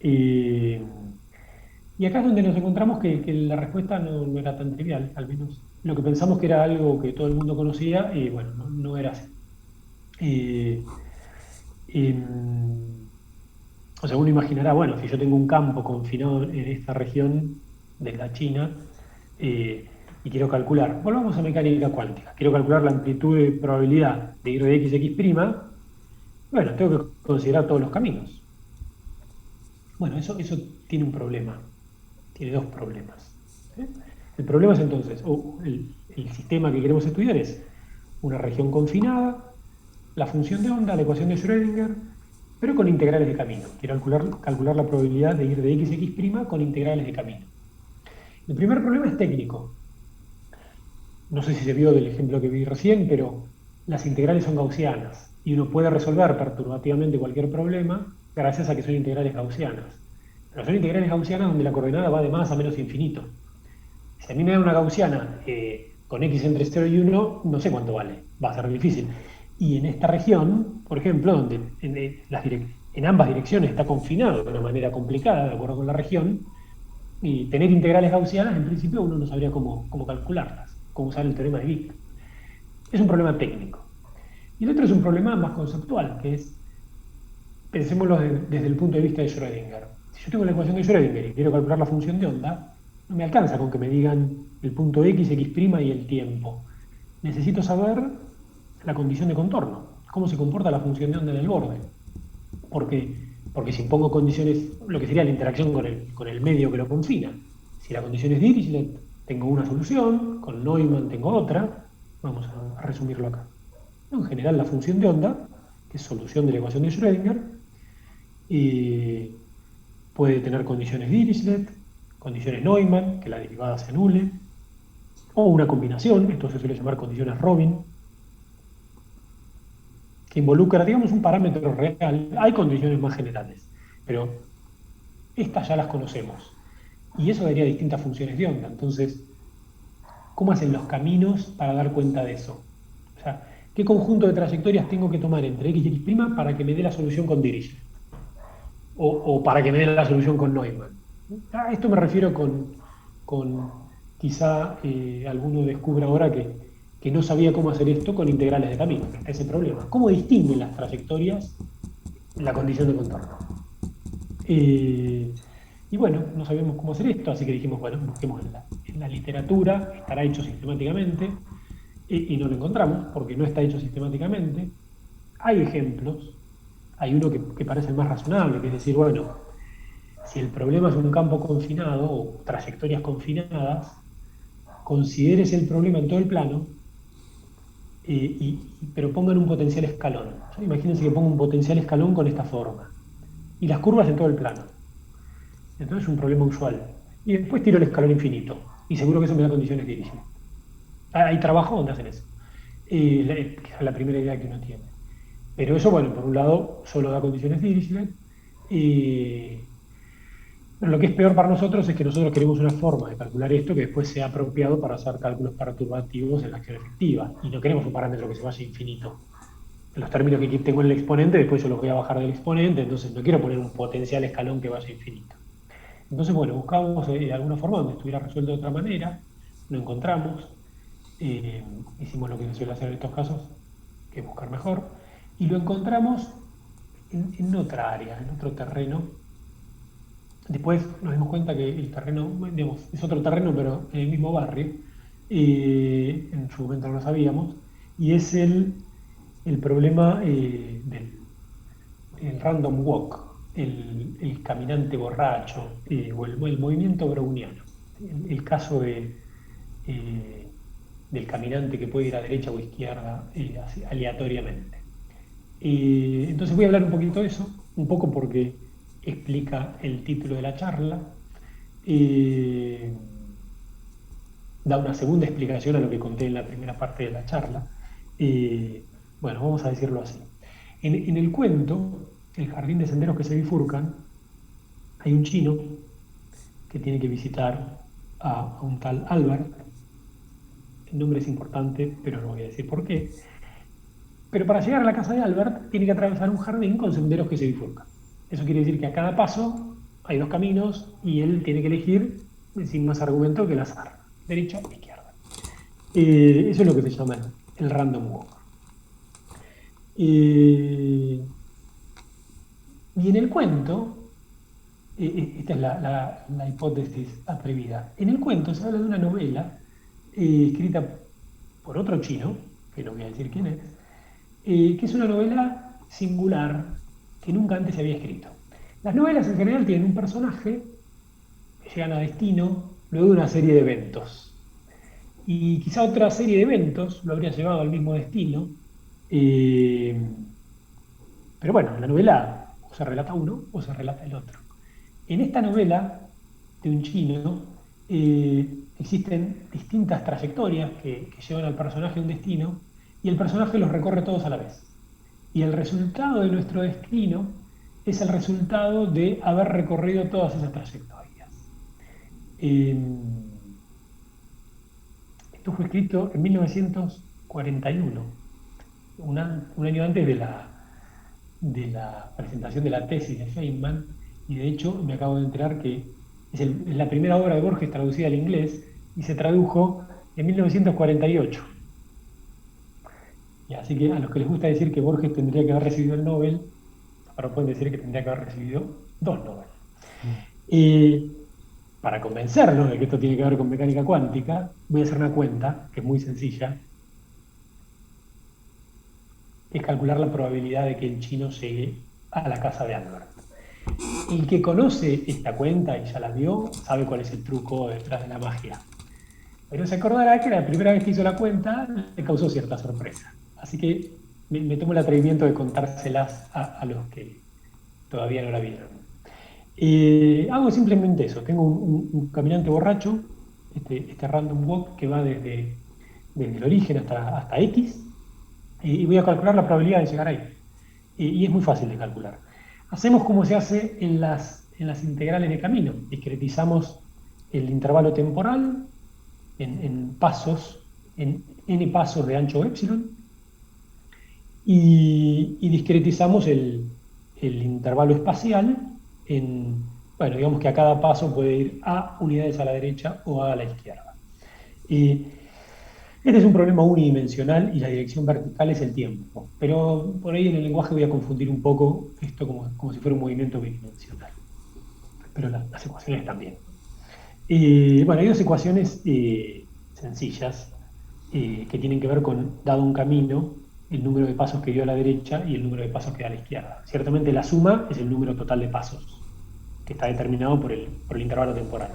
Y acá es donde nos encontramos que la respuesta no era tan trivial, al menos lo que pensamos que era algo que todo el mundo conocía, y bueno, no era así. O sea, uno imaginará, bueno, si yo tengo un campo confinado en esta región de la China y quiero calcular, volvamos a mecánica cuántica, quiero calcular la amplitud de probabilidad de ir de x, bueno, tengo que considerar todos los caminos. Bueno, eso tiene un problema, tiene dos problemas. ¿Sí? El problema es entonces, el sistema que queremos estudiar es una región confinada, la función de onda, la ecuación de Schrödinger, pero con integrales de camino. Quiero calcular la probabilidad de ir de x con integrales de camino. El primer problema es técnico. No sé si se vio del ejemplo que vi recién, pero las integrales son gaussianas y uno puede resolver perturbativamente cualquier problema gracias a que son integrales gaussianas. Pero son integrales gaussianas donde la coordenada va de más a menos infinito. Si a mí me dan una gaussiana con x entre 0 y 1, no sé cuánto vale, va a ser difícil. Y en esta región, por ejemplo, donde en ambas direcciones está confinado de una manera complicada, de acuerdo con la región, y tener integrales gaussianas, en principio uno no sabría cómo calcularlas, cómo usar el teorema de Wick. Es un problema técnico. Y el otro es un problema más conceptual, que es, pensémoslo desde el punto de vista de Schrödinger. Si yo tengo la ecuación de Schrödinger y quiero calcular la función de onda, no me alcanza con que me digan el punto x, x' y el tiempo. Necesito saber la condición de contorno, cómo se comporta la función de onda en el borde. Porque si pongo condiciones, lo que sería la interacción con el medio que lo confina. Si la condición es Dirichlet, tengo una solución, con Neumann tengo otra. Vamos a resumirlo acá. En general, la función de onda, que es solución de la ecuación de Schrödinger, puede tener condiciones Dirichlet, condiciones Neumann, que la derivada se anule, o una combinación, esto se suele llamar condiciones Robin, que involucra, digamos, un parámetro real. Hay condiciones más generales, pero estas ya las conocemos. Y eso daría distintas funciones de onda. Entonces, ¿cómo hacen los caminos para dar cuenta de eso? O sea, ¿qué conjunto de trayectorias tengo que tomar entre x y x' para que me dé la solución con Dirichlet? O para que me dé la solución con Neumann. A esto me refiero con quizá alguno descubra ahora que no sabía cómo hacer esto con integrales de camino. Está ese problema. ¿Cómo distinguen las trayectorias la condición de contorno? Eh, y bueno, no sabíamos cómo hacer esto, así que dijimos, bueno, busquemos en la literatura, estará hecho sistemáticamente, y no lo encontramos porque no está hecho sistemáticamente. Hay ejemplos, hay uno que parece más razonable, que es decir, bueno, si el problema es un campo confinado o trayectorias confinadas, consideres el problema en todo el plano, pero pongan un potencial escalón. O sea, imagínense que pongo un potencial escalón con esta forma y las curvas en todo el plano. Entonces es un problema usual. Y después tiro el escalón infinito y seguro que eso me da condiciones de Dirichlet. Hay trabajo donde hacen eso. Que es la primera idea que uno tiene. Pero eso, bueno, por un lado, solo da condiciones de Dirichlet. Pero lo que es peor para nosotros es que nosotros queremos una forma de calcular esto que después sea apropiado para hacer cálculos perturbativos en la acción efectiva. Y no queremos un parámetro que se vaya infinito. En los términos que tengo en el exponente, después yo los voy a bajar del exponente, entonces no quiero poner un potencial escalón que vaya infinito. Entonces, bueno, buscamos alguna forma donde estuviera resuelto de otra manera, lo encontramos, eh, hicimos lo que se suele hacer en estos casos, que es buscar mejor, y lo encontramos en otra área, en otro terreno. Después nos dimos cuenta que el terreno, digamos, es otro terreno, pero en el mismo barrio, en su momento no lo sabíamos, y es el problema el random walk, el caminante borracho, o el movimiento browniano. El caso eh, del caminante que puede ir a derecha o izquierda aleatoriamente. Entonces voy a hablar un poquito de eso, un poco porque explica el título de la charla. eh, Da una segunda explicación a lo que conté en la primera parte de la charla. Eh, bueno, vamos a decirlo así. En el cuento, El jardín de senderos que se bifurcan, hay un chino que tiene que visitar a un tal Albert. El nombre es importante, pero no voy a decir por qué. Pero para llegar a la casa de Albert, tiene que atravesar un jardín con senderos que se bifurcan. Eso quiere decir que a cada paso hay dos caminos y él tiene que elegir sin más argumento que el azar, derecha o izquierda. Eso es lo que se llama el random walk. Y en el cuento, esta es la hipótesis atrevida, en el cuento se habla de una novela escrita por otro chino, que no voy a decir quién es, que es una novela singular que nunca antes se había escrito. Las novelas en general tienen un personaje que llegan a destino luego de una serie de eventos. Y quizá otra serie de eventos lo habría llevado al mismo destino. eh, pero bueno, en la novela o se relata uno o se relata el otro. En esta novela de un chino existen distintas trayectorias que llevan al personaje a un destino y el personaje los recorre todos a la vez. Y el resultado de nuestro destino es el resultado de haber recorrido todas esas trayectorias. Eh, Esto fue escrito en 1941, un año antes de la presentación de la tesis de Feynman, y de hecho me acabo de enterar que es la primera obra de Borges traducida al inglés y se tradujo en 1948. Y así que a los que les gusta decir que Borges tendría que haber recibido el Nobel, ahora pueden decir que tendría que haber recibido 2 Nobel. Y para convencernos de que esto tiene que ver con mecánica cuántica, voy a hacer una cuenta que es muy sencilla, que es calcular la probabilidad de que el chino llegue a la casa de Albert. El que conoce esta cuenta y ya la vio, sabe cuál es el truco detrás de la magia. Pero se acordará que la primera vez que hizo la cuenta le causó cierta sorpresa. Así que me tomo el atrevimiento de contárselas a los que todavía no la vieron. Hago simplemente eso. Tengo un caminante borracho este random walk que va desde el origen hasta X, y voy a calcular la probabilidad de llegar ahí. Y es muy fácil de calcular. Hacemos como se hace en las integrales de camino. Discretizamos el intervalo temporal en pasos, en n pasos de ancho epsilon, y discretizamos el intervalo espacial en, bueno, digamos que a cada paso puede ir a unidades a la derecha o a la izquierda. Y este es un problema unidimensional y la dirección vertical es el tiempo. Pero por ahí en el lenguaje voy a confundir un poco esto como si fuera un movimiento bidimensional. Pero las ecuaciones también. Bueno, hay dos ecuaciones sencillas que tienen que ver con, dado un camino, el número de pasos que dio a la derecha y el número de pasos que da a la izquierda. Ciertamente la suma es el número total de pasos, que está determinado por el intervalo temporal.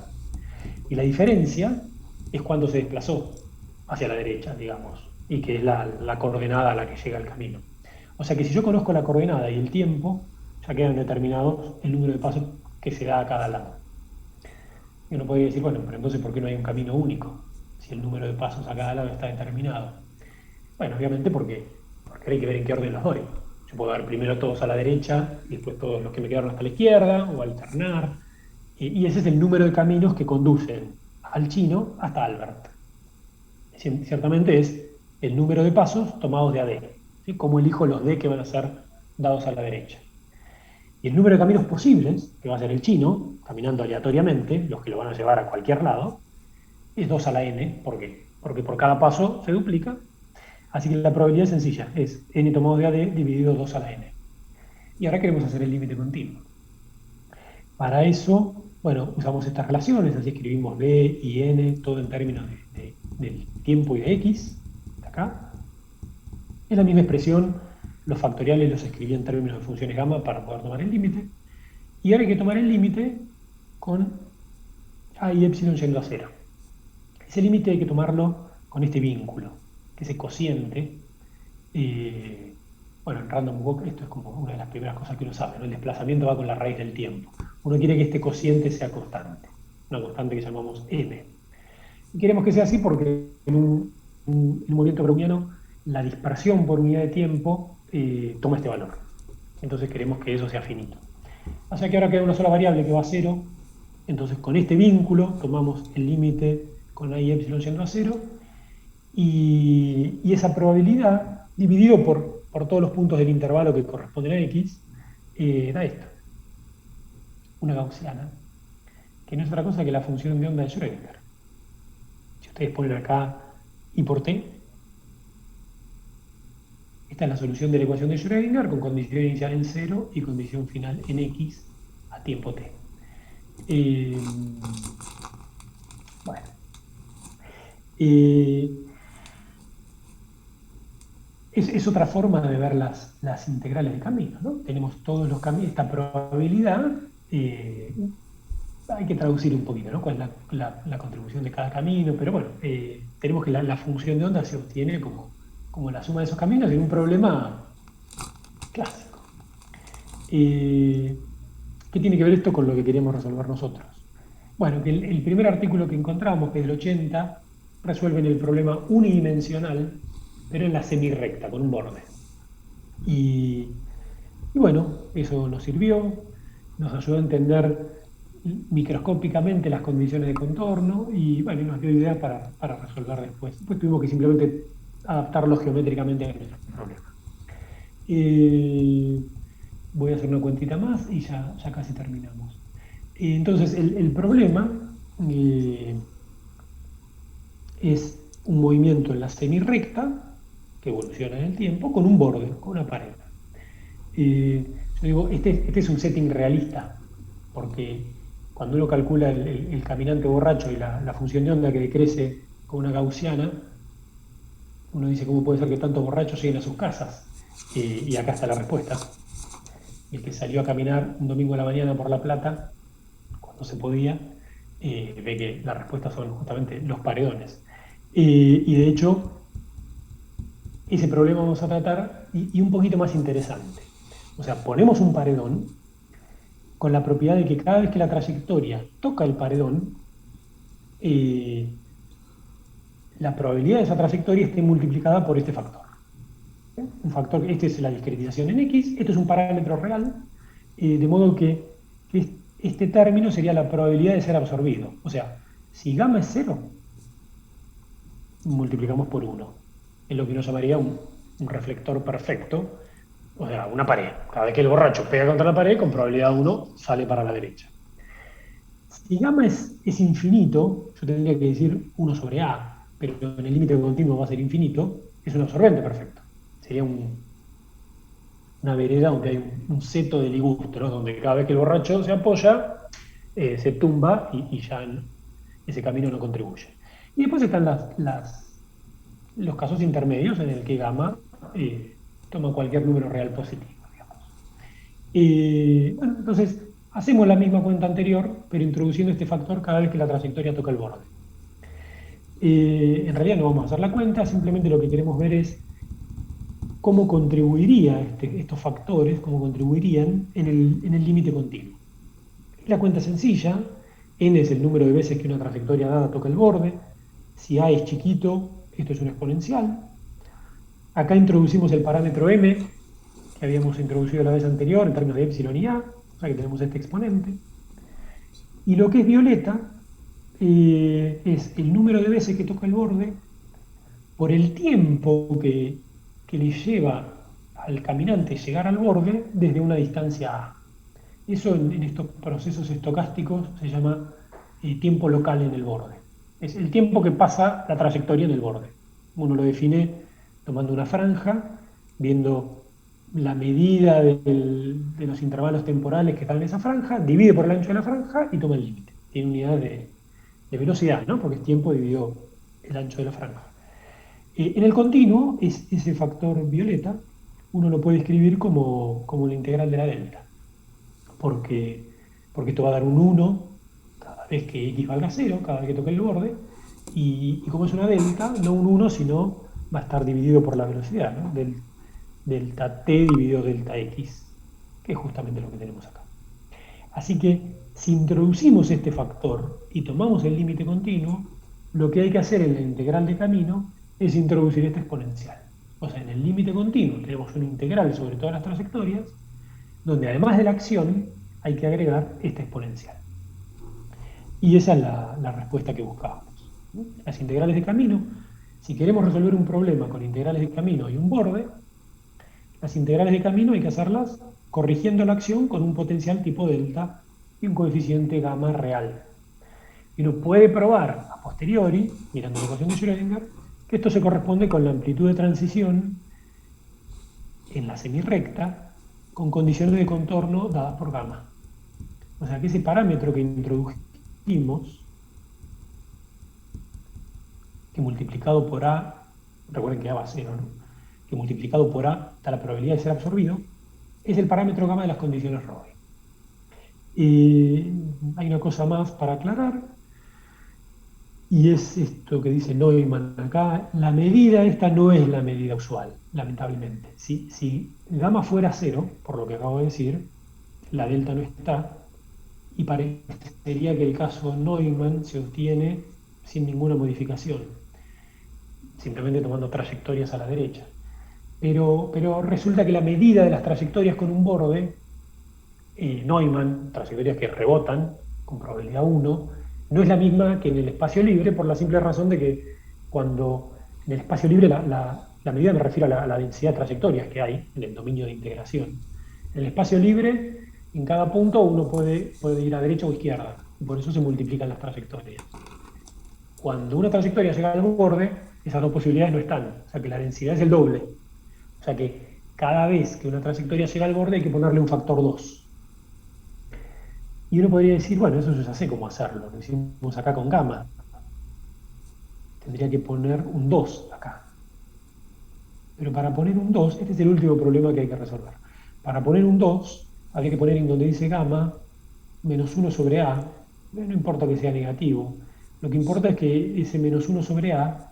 Y la diferencia es cuando se desplazó hacia la derecha, digamos, y que es la coordenada a la que llega el camino. O sea que si yo conozco la coordenada y el tiempo, ya quedan determinados el número de pasos que se da a cada lado. Y uno podría decir, bueno, pero entonces ¿por qué no hay un camino único? Si el número de pasos a cada lado está determinado. Bueno, obviamente porque hay que ver en qué orden los doy. Yo puedo dar primero todos a la derecha y después todos los que me quedaron hasta la izquierda, o alternar. Y ese es el número de caminos que conducen al chino hasta Albert. Ciertamente es el número de pasos tomados de AD. ¿Sí? Cómo elijo los D que van a ser dados a la derecha. Y el número de caminos posibles, que va a ser el chino, caminando aleatoriamente, los que lo van a llevar a cualquier lado, es 2 a la n. ¿Por qué? Porque por cada paso se duplica. Así que la probabilidad es sencilla, es n tomado de AD dividido 2 a la n. Y ahora queremos hacer el límite continuo. Para eso, bueno, usamos estas relaciones, así escribimos b y n, todo en términos del tiempo y de x, de acá. Es la misma expresión, los factoriales los escribí en términos de funciones gamma para poder tomar el límite. Y ahora hay que tomar el límite con a y epsilon yendo a 0. Ese límite hay que tomarlo con este vínculo, que es el cociente. Bueno, en Random Walk esto es como una de las primeras cosas que uno sabe, ¿no? El desplazamiento va con la raíz del tiempo. Uno quiere que este cociente sea constante, una constante que llamamos m. Y queremos que sea así porque en un movimiento browniano la dispersión por unidad de tiempo toma este valor. Entonces queremos que eso sea finito. O sea que ahora queda una sola variable que va a 0. Entonces con este vínculo tomamos el límite con a y epsilon yendo a 0. Y esa probabilidad, dividido por todos los puntos del intervalo que corresponden a x, da esto. Una gaussiana, que no es otra cosa que la función de onda de Schrödinger. Si ustedes ponen acá I por t, esta es la solución de la ecuación de Schrödinger con condición inicial en 0 y condición final en x a tiempo t. Bueno. Es otra forma de ver las integrales de camino, ¿no? Tenemos todos los caminos, esta probabilidad, hay que traducir un poquito, ¿no? Cuál es la contribución de cada camino, pero bueno, tenemos que la función de onda se obtiene como la suma de esos caminos en un problema clásico. ¿Qué tiene que ver esto con lo que queremos resolver nosotros? Bueno, que el primer artículo que encontramos, que es del 80, resuelven el problema unidimensional, pero en la semirrecta, con un borde. Y bueno, eso nos sirvió, nos ayudó a entender microscópicamente las condiciones de contorno y bueno, nos dio idea para resolver después. Después tuvimos que simplemente adaptarlo geométricamente a nuestro problema. Voy a hacer una cuentita más y ya casi terminamos. Entonces, el problema es un movimiento en la semirrecta que evoluciona en el tiempo con un borde, con una pared. Yo digo, este es un setting realista, porque cuando uno calcula el caminante borracho y la función de onda que decrece con una gaussiana, uno dice, ¿cómo puede ser que tantos borrachos lleguen a sus casas? Y acá está la respuesta. El que salió a caminar un domingo a la mañana por La Plata, cuando se podía, ve que la respuesta son justamente los paredones. Y de hecho, ese problema vamos a tratar y un poquito más interesante. O sea, ponemos un paredón con la propiedad de que cada vez que la trayectoria toca el paredón, eh, la probabilidad de esa trayectoria esté multiplicada por este factor. Un factor, este es la discretización en X, esto es un parámetro real, de modo que este término sería la probabilidad de ser absorbido. O sea, si gamma es 0, multiplicamos por 1. Es lo que uno llamaría un reflector perfecto, o sea, una pared. Cada vez que el borracho pega contra la pared, con probabilidad 1 sale para la derecha. Si gamma es infinito, yo tendría que decir 1 sobre A, pero en el límite continuo va a ser infinito, es un absorbente perfecto. Sería una vereda donde hay un seto de ligustros, donde cada vez que el borracho se apoya, se tumba y ya ese camino no contribuye. Y después están los casos intermedios en el que gamma toma cualquier número real positivo, digamos. Bueno, entonces hacemos la misma cuenta anterior, pero introduciendo este factor cada vez que la trayectoria toca el borde. En realidad no vamos a hacer la cuenta, simplemente lo que queremos ver es cómo contribuiría estos factores, cómo contribuirían en el límite continuo. La cuenta es sencilla, n es el número de veces que una trayectoria dada toca el borde, si a es chiquito, esto es un exponencial. Acá introducimos el parámetro m, que habíamos introducido la vez anterior en términos de epsilon y a, o sea que tenemos este exponente. Y lo que es violeta es el número de veces que toca el borde por el tiempo que le lleva al caminante llegar al borde desde una distancia a. Eso en estos procesos estocásticos se llama tiempo local en el borde. Es el tiempo que pasa la trayectoria en el borde. Uno lo define tomando una franja, viendo la medida de los intervalos temporales que están en esa franja, divide por el ancho de la franja y toma el límite. Tiene unidad de velocidad, ¿no? Porque es tiempo dividido el ancho de la franja. En el continuo, es ese factor violeta, uno lo puede escribir como la integral de la delta, porque esto va a dar un 1 cada vez que x valga 0, cada vez que toque el borde, y como es una delta, no un 1, sino va a estar dividido por la velocidad, ¿no? Delta t dividido delta x, que es justamente lo que tenemos acá. Así que si introducimos este factor y tomamos el límite continuo, lo que hay que hacer en la integral de camino es introducir este exponencial. O sea, en el límite continuo tenemos una integral sobre todas las trayectorias, donde además de la acción hay que agregar esta exponencial. Y esa es la respuesta que buscábamos. Las integrales de camino, si queremos resolver un problema con integrales de camino y un borde, las integrales de camino hay que hacerlas corrigiendo la acción con un potencial tipo delta y un coeficiente gamma real. Y uno puede probar a posteriori, mirando la ecuación de Schrödinger, que esto se corresponde con la amplitud de transición en la semirrecta con condiciones de contorno dadas por gamma. O sea que ese parámetro que introdujimos, que multiplicado por A, recuerden que A va a 0, ¿no? Que multiplicado por A da la probabilidad de ser absorbido, es el parámetro gamma de las condiciones Rabi. Hay una cosa más para aclarar, y es esto que dice Neumann acá. La medida esta no es la medida usual, lamentablemente. Si gamma fuera 0, por lo que acabo de decir, la delta no está, y parecería que el caso Neumann se obtiene sin ninguna modificación, simplemente tomando trayectorias a la derecha. Pero resulta que la medida de las trayectorias con un borde, Neumann, trayectorias que rebotan con probabilidad 1, no es la misma que en el espacio libre, por la simple razón de que cuando en el espacio libre la medida me refiero a la densidad de trayectorias que hay en el dominio de integración. En el espacio libre, en cada punto uno puede ir a derecha o izquierda, y por eso se multiplican las trayectorias. Cuando una trayectoria llega al borde, esas dos posibilidades no están, o sea que la densidad es el doble. O sea que cada vez que una trayectoria llega al borde hay que ponerle un factor 2. Y uno podría decir, bueno, eso yo ya sé cómo hacerlo, lo hicimos acá con gamma. Tendría que poner un 2 acá. Pero para poner un 2, este es el último problema que hay que resolver. Para poner un 2, habría que poner en donde dice gamma, menos 1 sobre A, no importa que sea negativo. Lo que importa es que ese menos 1 sobre A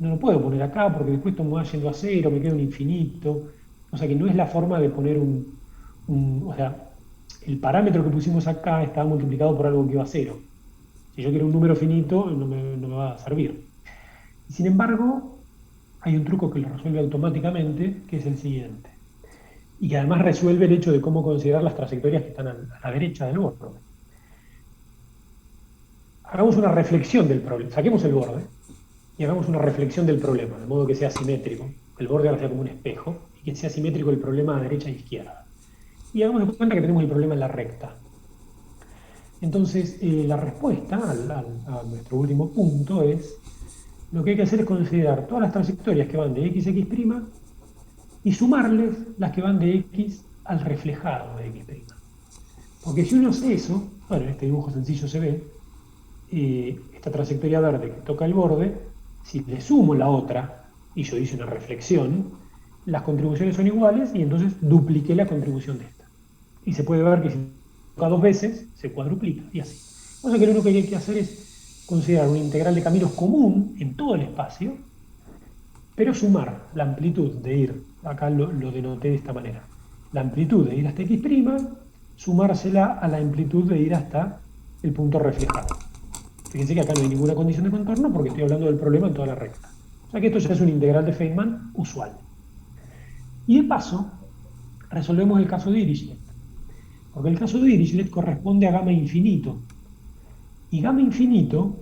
no lo puedo poner acá porque después esto me va yendo a 0, me queda un infinito. O sea que no es la forma de poner o sea, el parámetro que pusimos acá estaba multiplicado por algo que iba a 0. Si yo quiero un número finito, no me va a servir. Sin embargo, hay un truco que lo resuelve automáticamente, que es el siguiente. Y que además resuelve el hecho de cómo considerar las trayectorias que están a la derecha del borde. Hagamos una reflexión del problema. Saquemos el borde y hagamos una reflexión del problema, de modo que sea simétrico. El borde ahora sea como un espejo y que sea simétrico el problema a derecha e izquierda. Y hagamos de cuenta que tenemos el problema en la recta. Entonces, la respuesta a nuestro último punto es, lo que hay que hacer es considerar todas las trayectorias que van de x a x' y sumarles las que van de x al reflejado de x'. Porque si uno hace eso, bueno, en este dibujo sencillo se ve, esta trayectoria verde que toca el borde, si le sumo la otra, y yo hice una reflexión, las contribuciones son iguales y entonces dupliqué la contribución de esta. Y se puede ver que si toca dos veces, se cuadruplica y así. O sea que lo único que hay que hacer es considerar una integral de caminos común en todo el espacio, pero sumar la amplitud de ir, acá lo denoté de esta manera, la amplitud de ir hasta x', sumársela a la amplitud de ir hasta el punto reflejado. Fíjense que acá no hay ninguna condición de contorno porque estoy hablando del problema en toda la recta. O sea que esto ya es un integral de Feynman usual. Y de paso, resolvemos el caso de Dirichlet. Porque el caso de Dirichlet corresponde a gamma infinito. Y gamma infinito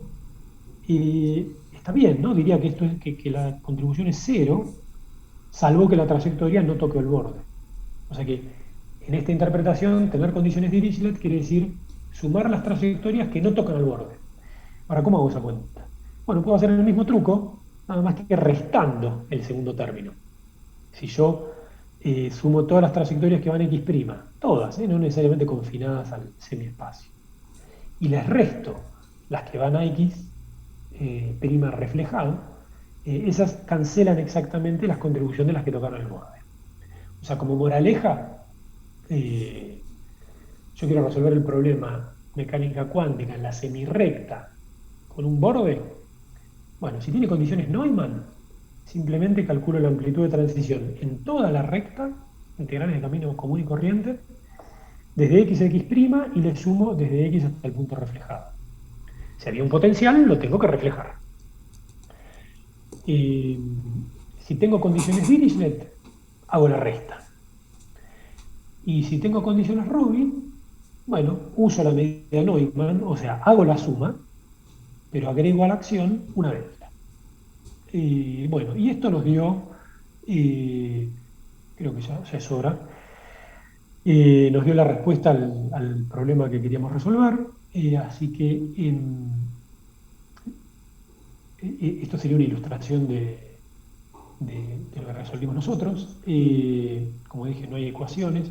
está bien, ¿no? Diría que esto es que la contribución es cero, salvo que la trayectoria no toque el borde. O sea que en esta interpretación, tener condiciones de Dirichlet quiere decir sumar las trayectorias que no tocan el borde. Ahora, ¿cómo hago esa cuenta? Bueno, puedo hacer el mismo truco, nada más que restando el segundo término. Si yo sumo todas las trayectorias que van a x', todas, no necesariamente confinadas al semiespacio, y les resto las que van a x' reflejado, esas cancelan exactamente las contribuciones de las que tocaron el borde. O sea, como moraleja, yo quiero resolver el problema mecánica cuántica en la semirrecta con un borde. Bueno, si tiene condiciones Neumann, simplemente calculo la amplitud de transición en toda la recta, integrales de camino común y corriente, desde x a x' y le sumo desde x hasta el punto reflejado. Si había un potencial, lo tengo que reflejar. Si tengo condiciones Dirichlet, hago la resta. Y si tengo condiciones Rubin, bueno, uso la medida Neumann, o sea, hago la suma, pero agrego a la acción una delta. Bueno, y esto nos dio, creo que ya es hora, nos dio la respuesta al problema que queríamos resolver, así que esto sería una ilustración de lo que resolvimos nosotros. Como dije, no hay ecuaciones.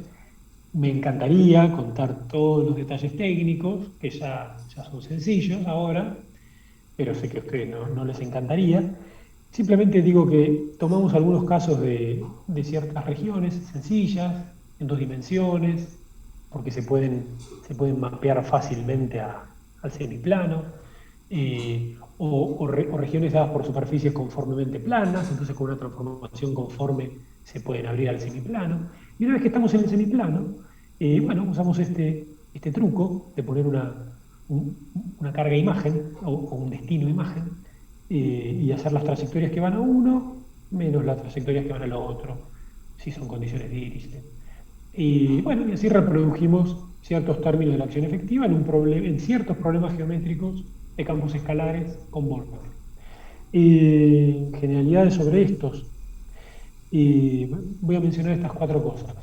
Me encantaría contar todos los detalles técnicos, que ya son sencillos ahora, pero sé que a ustedes no les encantaría. Simplemente digo que tomamos algunos casos de ciertas regiones sencillas, en dos dimensiones, porque se pueden mapear fácilmente al semiplano, o regiones dadas por superficies conformemente planas, entonces con una transformación conforme se pueden abrir al semiplano. Y una vez que estamos en el semiplano, bueno, usamos este truco de poner una carga imagen o un destino imagen y hacer las trayectorias que van a uno menos las trayectorias que van al otro, si son condiciones de Dirichlet. Y bueno, y así reprodujimos ciertos términos de la acción efectiva en ciertos problemas geométricos de campos escalares con bordes. Generalidades sobre estos. Voy a mencionar estas cuatro cosas.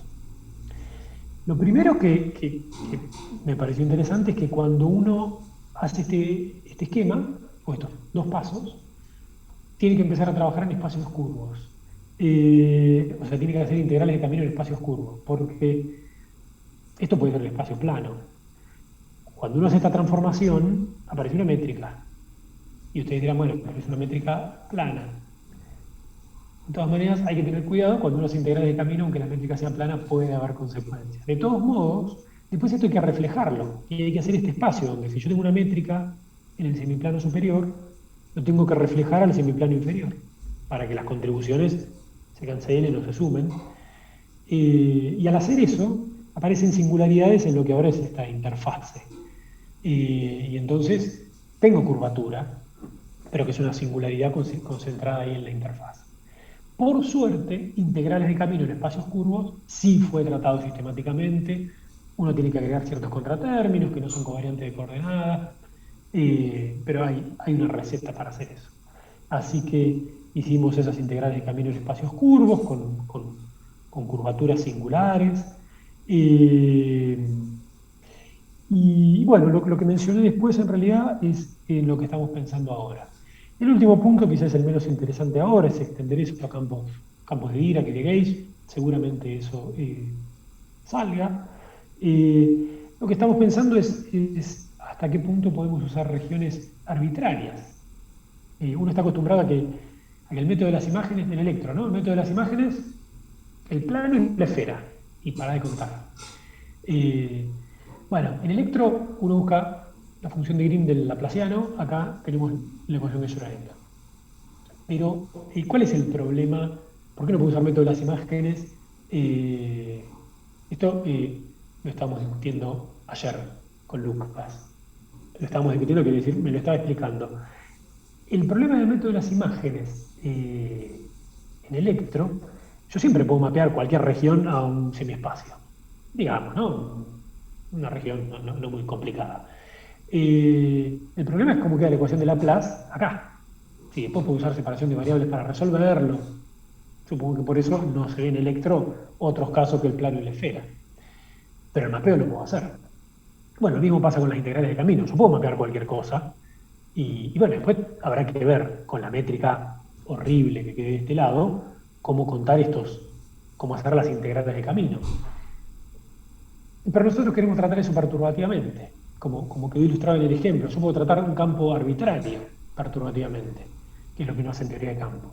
Lo primero que me pareció interesante es que cuando uno hace este esquema, o estos dos pasos, tiene que empezar a trabajar en espacios curvos. O sea, tiene que hacer integrales de camino en espacios curvos, porque esto puede ser el espacio plano. Cuando uno hace esta transformación, aparece una métrica. Y ustedes dirán, bueno, pero es una métrica plana. De todas maneras, hay que tener cuidado cuando uno hace integrales de camino, aunque la métrica sea plana, puede haber consecuencias. De todos modos, después esto hay que reflejarlo. Y hay que hacer este espacio, donde si yo tengo una métrica en el semiplano superior, lo tengo que reflejar al semiplano inferior, para que las contribuciones se cancelen o se sumen. Y al hacer eso, aparecen singularidades en lo que ahora es esta interfase. Y entonces tengo curvatura, pero que es una singularidad concentrada ahí en la interfaz. Por suerte, integrales de camino en espacios curvos sí fue tratado sistemáticamente. Uno tiene que agregar ciertos contratérminos que no son covariantes de coordenadas, pero hay una receta para hacer eso. Así que hicimos esas integrales de camino en espacios curvos con curvaturas singulares. eh, y bueno, lo que mencioné después en realidad es lo que estamos pensando ahora. El último punto, quizás el menos interesante ahora, es extender eso a campos de Dirac y de Gauge. Seguramente eso salga. Lo que estamos pensando es hasta qué punto podemos usar regiones arbitrarias. Uno está acostumbrado a que el método de las imágenes, del electro, ¿no? El método de las imágenes, el plano y la esfera, y para de contar. Eh, bueno, en electro uno busca la función de Green del laplaciano, acá tenemos la ecuación de Schrödinger. Pero, ¿cuál es el problema? ¿Por qué no puedo usar método de las imágenes? Esto lo estábamos discutiendo ayer con Lucas. Lo estábamos discutiendo, quiere decir, me lo estaba explicando. El problema del método de las imágenes en electro, yo siempre puedo mapear cualquier región a un semiespacio. Digamos, ¿no? Una región no muy complicada. El problema es cómo queda la ecuación de Laplace acá. Sí, después puedo usar separación de variables para resolverlo. Supongo que por eso no se ve en electro otros casos que el plano y la esfera. Pero el mapeo lo puedo hacer. Bueno, lo mismo pasa con las integrales de camino. Yo puedo mapear cualquier cosa. Y bueno, después habrá que ver con la métrica horrible que quede de este lado, cómo contar cómo hacer las integrales de camino. Pero nosotros queremos tratar eso perturbativamente, como quedó ilustrado en el ejemplo. Yo puedo tratar un campo arbitrario perturbativamente, que es lo que no hace en teoría de campos.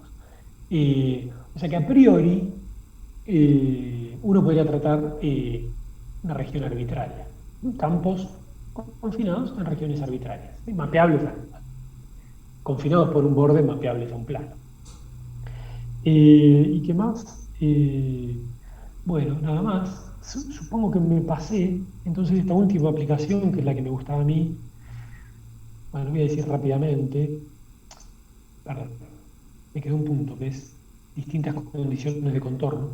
O sea que a priori uno podría tratar una región arbitraria, campos confinados en regiones arbitrarias, mapeables, confinados por un borde, mapeables a un plano. ¿Y qué más? Bueno, nada más. Supongo que me pasé, entonces esta última aplicación, que es la que me gustaba a mí, bueno, voy a decir rápidamente, perdón, me quedó un punto, que es distintas condiciones de contorno.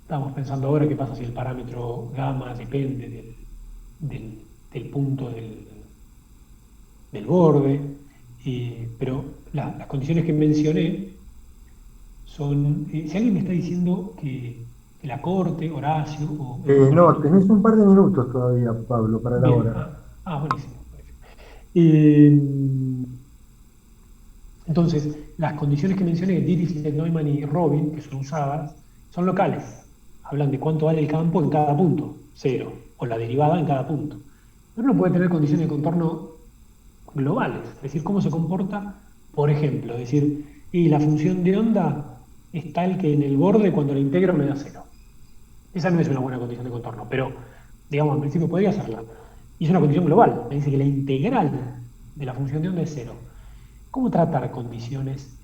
Estamos pensando ahora qué pasa si el parámetro gamma depende del punto del borde, pero las condiciones que mencioné son, si alguien me está diciendo que la corte, Horacio o No, tenés un par de minutos todavía, Pablo, para la bien, hora. buenísimo. Eh, entonces, las condiciones que mencioné, Dirichlet, Neumann y Robin, que son usadas, son locales. Hablan de cuánto vale el campo en cada punto, cero, o la derivada en cada punto. Pero uno puede tener condiciones de contorno globales, es decir, cómo se comporta, por ejemplo, decir, y la función de onda es tal que en el borde cuando la integro me da cero. Esa no es una buena condición de contorno, pero, digamos, al principio podría hacerla. Y es una condición global, me dice que la integral de la función de onda es cero. ¿Cómo tratar condiciones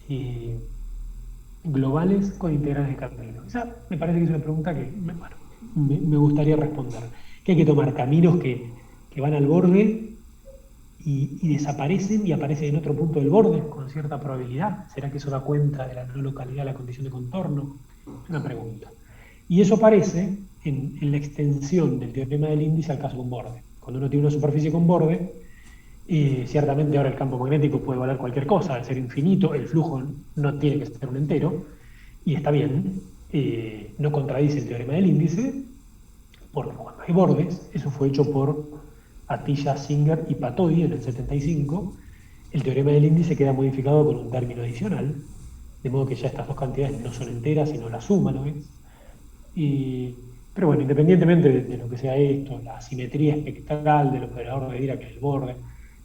globales con integrales de camino? Esa me parece que es una pregunta que me gustaría responder. Que hay que tomar caminos que van al borde y desaparecen y aparecen en otro punto del borde con cierta probabilidad. ¿Será que eso da cuenta de la no localidad de la condición de contorno? Es una pregunta. Y eso aparece en la extensión del teorema del índice al caso de un borde. Cuando uno tiene una superficie con borde, ciertamente ahora el campo magnético puede valer cualquier cosa, al ser infinito, el flujo no tiene que ser un entero, y está bien, no contradice el teorema del índice, porque cuando hay bordes, eso fue hecho por Atiyah, Singer y Patodi en el 75, el teorema del índice queda modificado con un término adicional, de modo que ya estas dos cantidades no son enteras, sino la suma, ¿no es? Pero bueno, independientemente de lo que sea esto, la simetría espectral del operador de Dirac en el borde,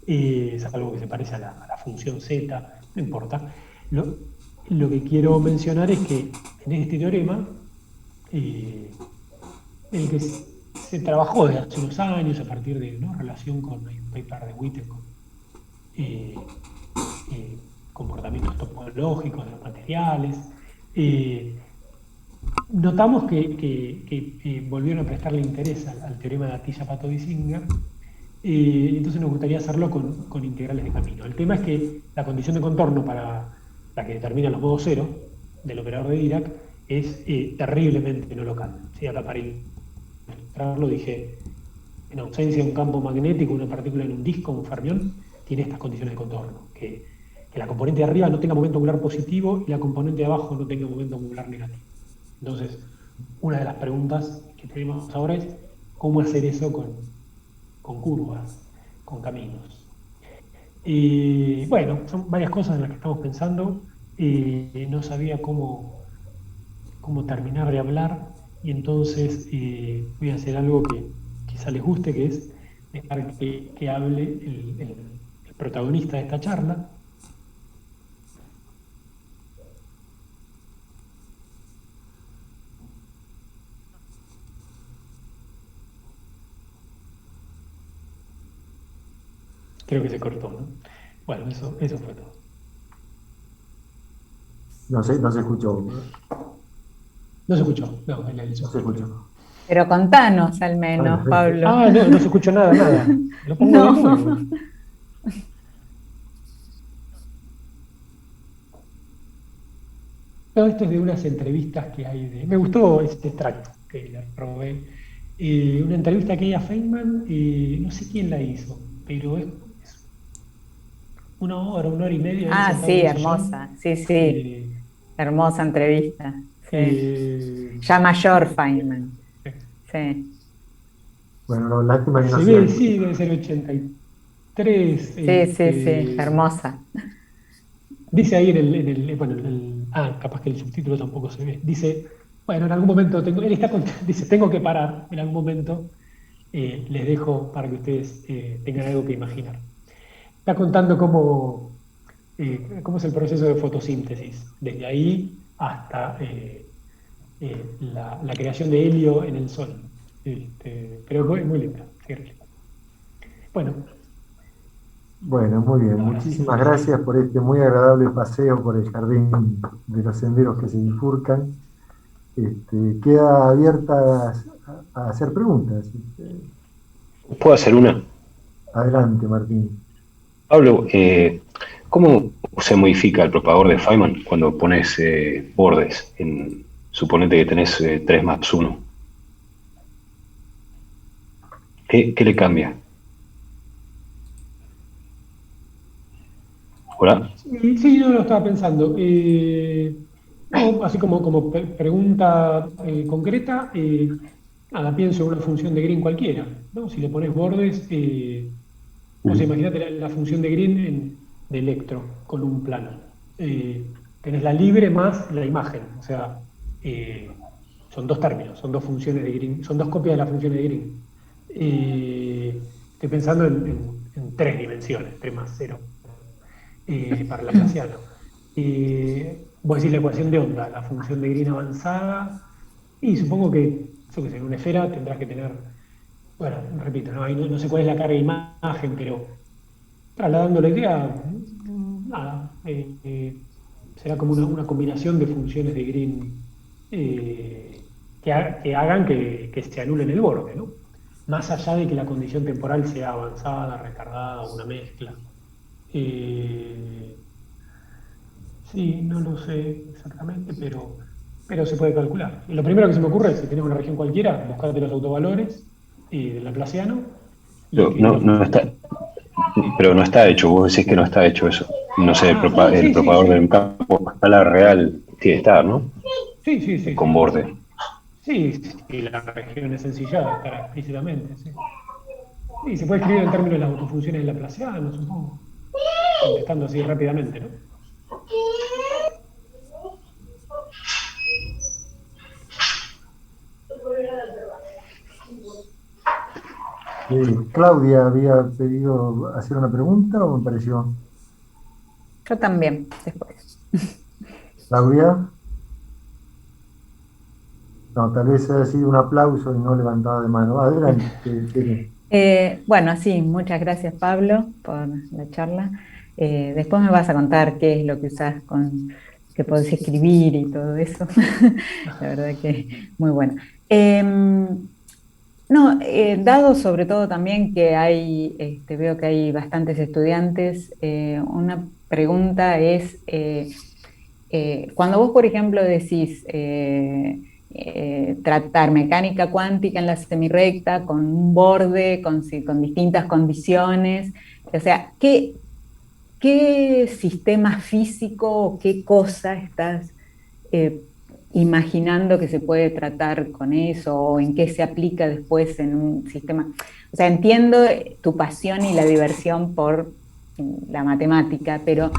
es algo que se parece a la función z, no importa. Lo que quiero mencionar es que en este teorema, el que se trabajó desde hace unos años a partir de relación con un paper de Witte con comportamientos topológicos de los materiales, notamos que volvieron a prestarle interés al teorema de Atiyah-Pato-Isinger, entonces nos gustaría hacerlo con integrales de camino. El tema es que la condición de contorno para la que determina los modos cero del operador de Dirac es terriblemente no local. ¿Sí? Acá para ilustrarlo dije, en ausencia de un campo magnético, una partícula en un disco, un fermión, tiene estas condiciones de contorno, que la componente de arriba no tenga momento angular positivo y la componente de abajo no tenga momento angular negativo. Entonces, una de las preguntas que tenemos ahora es cómo hacer eso con curvas, con caminos. Y bueno, son varias cosas en las que estamos pensando y no sabía cómo terminar de hablar, y entonces voy a hacer algo que quizá les guste, que es dejar que hable el protagonista de esta charla. Creo que se cortó, ¿no? Bueno, eso fue todo. No sé, no se escuchó. No se escuchó, no, él No se escuchó. Pero contanos al menos, Pablo. No se escuchó nada. Lo pongo de nuevo. No, esto es de unas entrevistas que hay me gustó este extracto que le robé. Una entrevista que hay a Feynman, no sé quién la hizo, pero es una hora y media. Sí, hermosa. Sí. Hermosa entrevista. Sí. Ya mayor Feynman. Sí. Bueno, lástima que no se sea. Ve, sí, debe ser 83. Sí, hermosa. Dice ahí capaz que el subtítulo tampoco se ve. Dice, bueno, en algún momento dice, tengo que parar, en algún momento les dejo para que ustedes tengan algo que imaginar. Está contando cómo es el proceso de fotosíntesis, desde ahí hasta la creación de helio en el Sol. Pero es muy linda. Bueno, muy bien. Muchísimas gracias por este muy agradable paseo por el jardín de los senderos que se bifurcan. Queda abierta a hacer preguntas. ¿Puedo hacer una? Adelante, Martín. Pablo, ¿cómo se modifica el propagador de Feynman cuando pones bordes? Suponete que tenés 3 más 1. ¿Qué le cambia? ¿Hola? Sí, yo lo estaba pensando. No, así como pregunta concreta, nada, pienso en una función de Green cualquiera, ¿no? Si le pones bordes, no sé, imagínate la función de Green de electro con un plano. Tenés la libre más la imagen, o sea, son dos términos, son dos funciones de Green, son dos copias de las funciones de Green. Estoy pensando en 3 dimensiones, 3 más 0. Para Laplaciano. Voy a decir la ecuación de onda, la función de Green avanzada, y supongo que, en una esfera tendrás que tener, bueno, repito, ahí no sé cuál es la carga de imagen, pero trasladando la idea, nada, será como una combinación de funciones de Green que hagan que se anulen el borde, ¿no? Más allá de que la condición temporal sea avanzada, retardada, una mezcla. Sí, no lo sé exactamente, pero se puede calcular. Y lo primero que se me ocurre es, si tenés una región cualquiera, buscarte los autovalores del Laplaciano. Pero no está hecho, vos decís que no está hecho eso. No sé, el propagador del campo a escala real tiene que estar, ¿no? Sí. Con borde. Sí, la región es sencillada, estará explícitamente, sí. Y se puede escribir en términos de las autofunciones de Laplaciano, supongo. Contestando así rápidamente, ¿no? Claudia había pedido hacer una pregunta o me pareció. Yo también, después. Claudia. No, tal vez haya sido un aplauso y no levantada de mano. Adelante. Bueno, sí, muchas gracias, Pablo, por la charla. Después me vas a contar qué es lo que usás con que podés escribir y todo eso. La verdad que muy bueno. No, dado sobre todo también que hay, veo que hay bastantes estudiantes, una pregunta es, cuando vos, por ejemplo, decís tratar mecánica cuántica en la semirrecta con un borde, con distintas condiciones, o sea, ¿qué sistema físico o qué cosa estás eh, imaginando que se puede tratar con eso o en qué se aplica después en un sistema? O sea, entiendo tu pasión y la diversión por la matemática, pero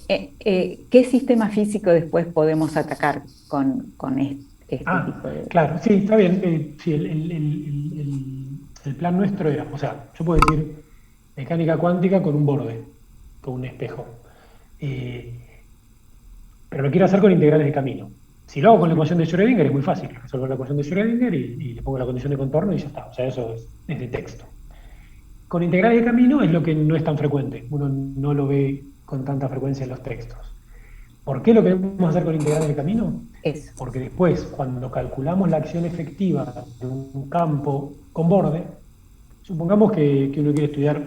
¿qué sistema físico después podemos atacar con este tipo de... Claro, sí, está bien. Sí, el plan nuestro era, o sea, yo puedo decir mecánica cuántica con un borde, con un espejo. Eh, pero lo quiero hacer con integrales de camino. Si lo hago con la ecuación de Schrödinger es muy fácil, resolver la ecuación de Schrödinger y le pongo la condición de contorno y ya está. O sea, eso es de texto. Con integrales de camino es lo que no es tan frecuente. Uno no lo ve con tanta frecuencia en los textos. ¿Por qué lo queremos hacer con integrales de camino? Eso? Porque después, cuando calculamos la acción efectiva de un campo con borde, supongamos que uno quiere estudiar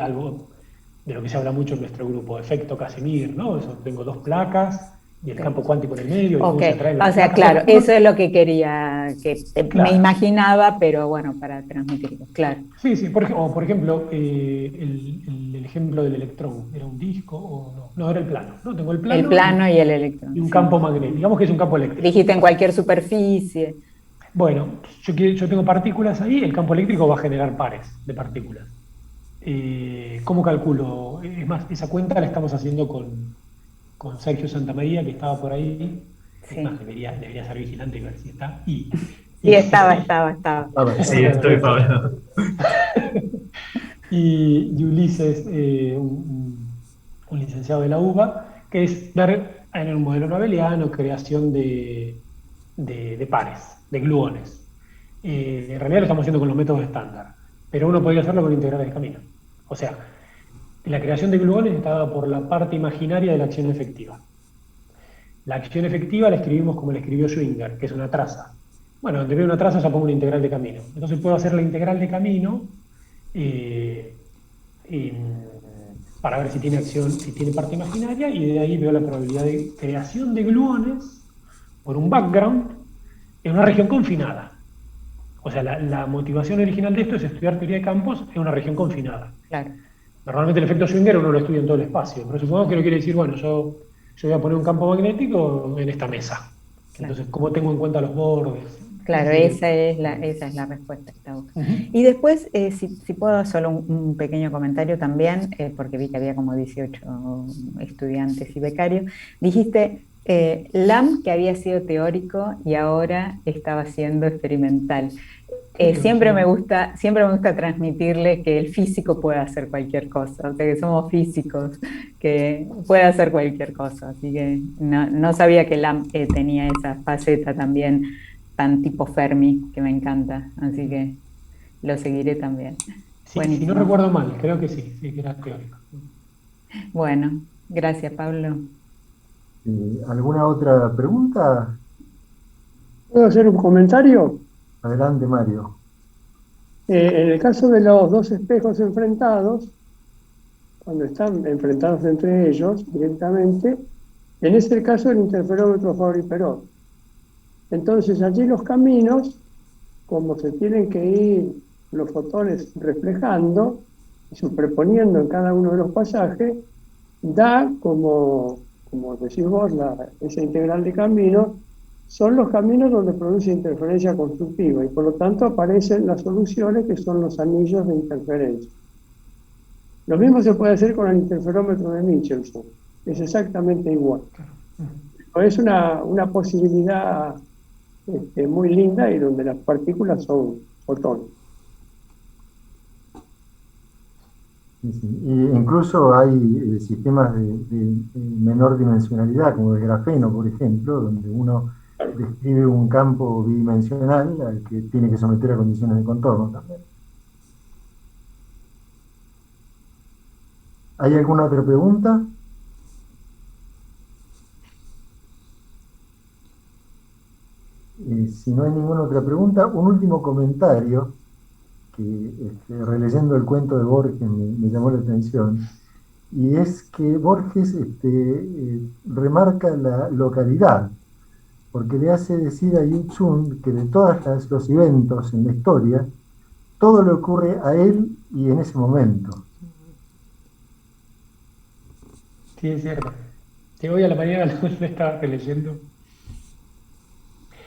algo de lo que se habla mucho en nuestro grupo, efecto Casimir, ¿no? Eso, tengo dos placas y el campo cuántico en el medio y Ok, cómo se atraen o las sea, placas. claro, eso es lo que quería, que me Claro. imaginaba, pero bueno, para transmitirlo, claro. Sí, sí, por ejemplo, el ejemplo del electrón, ¿era un disco o no? No, era el plano, ¿no? Tengo el El plano plano y el y electrón, un sí. campo magnético, digamos que es un campo eléctrico. Dijiste en cualquier superficie. Bueno, yo tengo partículas ahí, el campo eléctrico va a generar pares de partículas. ¿Cómo calculo? Es más, esa cuenta la estamos haciendo con Sergio Santamaría, que estaba por ahí. Es más, Sí, debería ser vigilante y ver si está. sí, Y- estaba. A ver, Sí, estoy Pablo. y Ulises, un licenciado de la UBA, que es ver en un modelo nobeliano creación de pares, de gluones. En realidad lo estamos haciendo con los métodos estándar, pero uno podría hacerlo con integrales de camino. O sea, la creación de gluones está dada por la parte imaginaria de la acción efectiva. La acción efectiva la escribimos como la escribió Schwinger, que es una traza. Bueno, donde veo una traza ya pongo una integral de camino. Entonces puedo hacer la integral de camino eh, para ver si tiene acción, si tiene parte imaginaria, y de ahí veo la probabilidad de creación de gluones por un background en una región confinada. O sea, la motivación original de esto es estudiar teoría de campos en una región confinada. Claro, Normalmente el efecto Schwinger uno lo estudia en todo el espacio, pero supongamos que uno quiere decir, bueno, yo voy a poner un campo magnético en esta mesa. claro. Entonces, ¿cómo tengo en cuenta los bordes? Ese Claro, sería esa es la respuesta que estaba buscando. Ujú. Y después, si puedo, solo un pequeño comentario también, porque vi que había como 18 estudiantes y becarios. Dijiste Lam que había sido teórico y ahora estaba siendo experimental. Creo, sí. Siempre me gusta transmitirle que el físico puede hacer cualquier cosa, o sea que somos físicos, que puede hacer cualquier cosa, así que no sabía que Lam tenía esa faceta también tan tipo Fermi, que me encanta, así que lo seguiré también. Sí, si no Buenísimo. recuerdo mal, creo que sí que era teórico. Bueno, gracias Pablo. ¿alguna otra pregunta? ¿Puedo hacer un comentario? Adelante, Mario. En el caso de los dos espejos enfrentados, cuando están enfrentados entre ellos directamente, en ese caso el interferómetro Fabry-Perot. Entonces allí los caminos, como se tienen que ir los fotones reflejando y superponiendo en cada uno de los pasajes, da como decís vos, esa integral de caminos, son los caminos donde produce interferencia constructiva y por lo tanto aparecen las soluciones que son los anillos de interferencia. Lo mismo se puede hacer con el interferómetro de Michelson, es exactamente igual. Es una posibilidad muy linda y donde las partículas son fotones. Sí, sí. Incluso hay sistemas de menor dimensionalidad, como el grafeno, por ejemplo, donde uno describe un campo bidimensional al que tiene que someter a condiciones de contorno también. ¿Hay alguna otra pregunta? si no hay ninguna otra pregunta, un último comentario que releyendo el cuento de Borges me llamó la atención, y es que Borges remarca la localidad, porque le hace decir a Yu Chun que de todos los eventos en la historia, todo le ocurre a él y en ese momento. Sí, es cierto. Sí, hoy a la mañana lo estaba releyendo.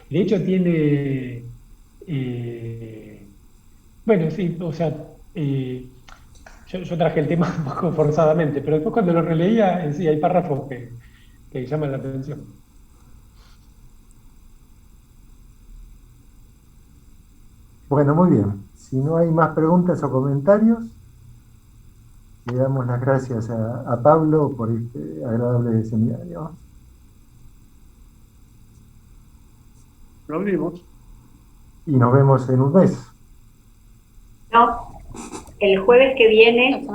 De hecho, tiene. Bueno, sí, o sea, yo traje el tema un poco forzadamente, pero después cuando lo releía, sí, hay párrafos que llaman la atención. Bueno, muy bien. Si no hay más preguntas o comentarios, le damos las gracias a Pablo por este agradable seminario. Lo abrimos. Y nos vemos en un mes. No, el jueves que viene,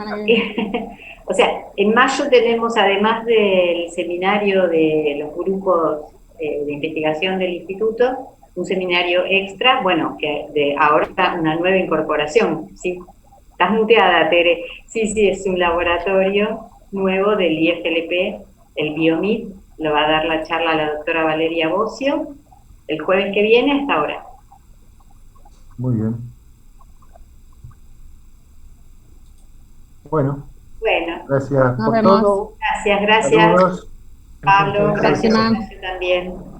o sea, en mayo tenemos, además del seminario de los grupos de investigación del instituto, un seminario extra, bueno, que ahora está una nueva incorporación, ¿sí? Estás muteada, Tere. Sí, es un laboratorio nuevo del IFLP, el BioMIT, lo va a dar la charla la doctora Valeria Bocio, el jueves que viene hasta ahora. Muy bien. Bueno, gracias Nos por vemos. todo. Gracias. Saludos. Pablo, Gracias. gracias también.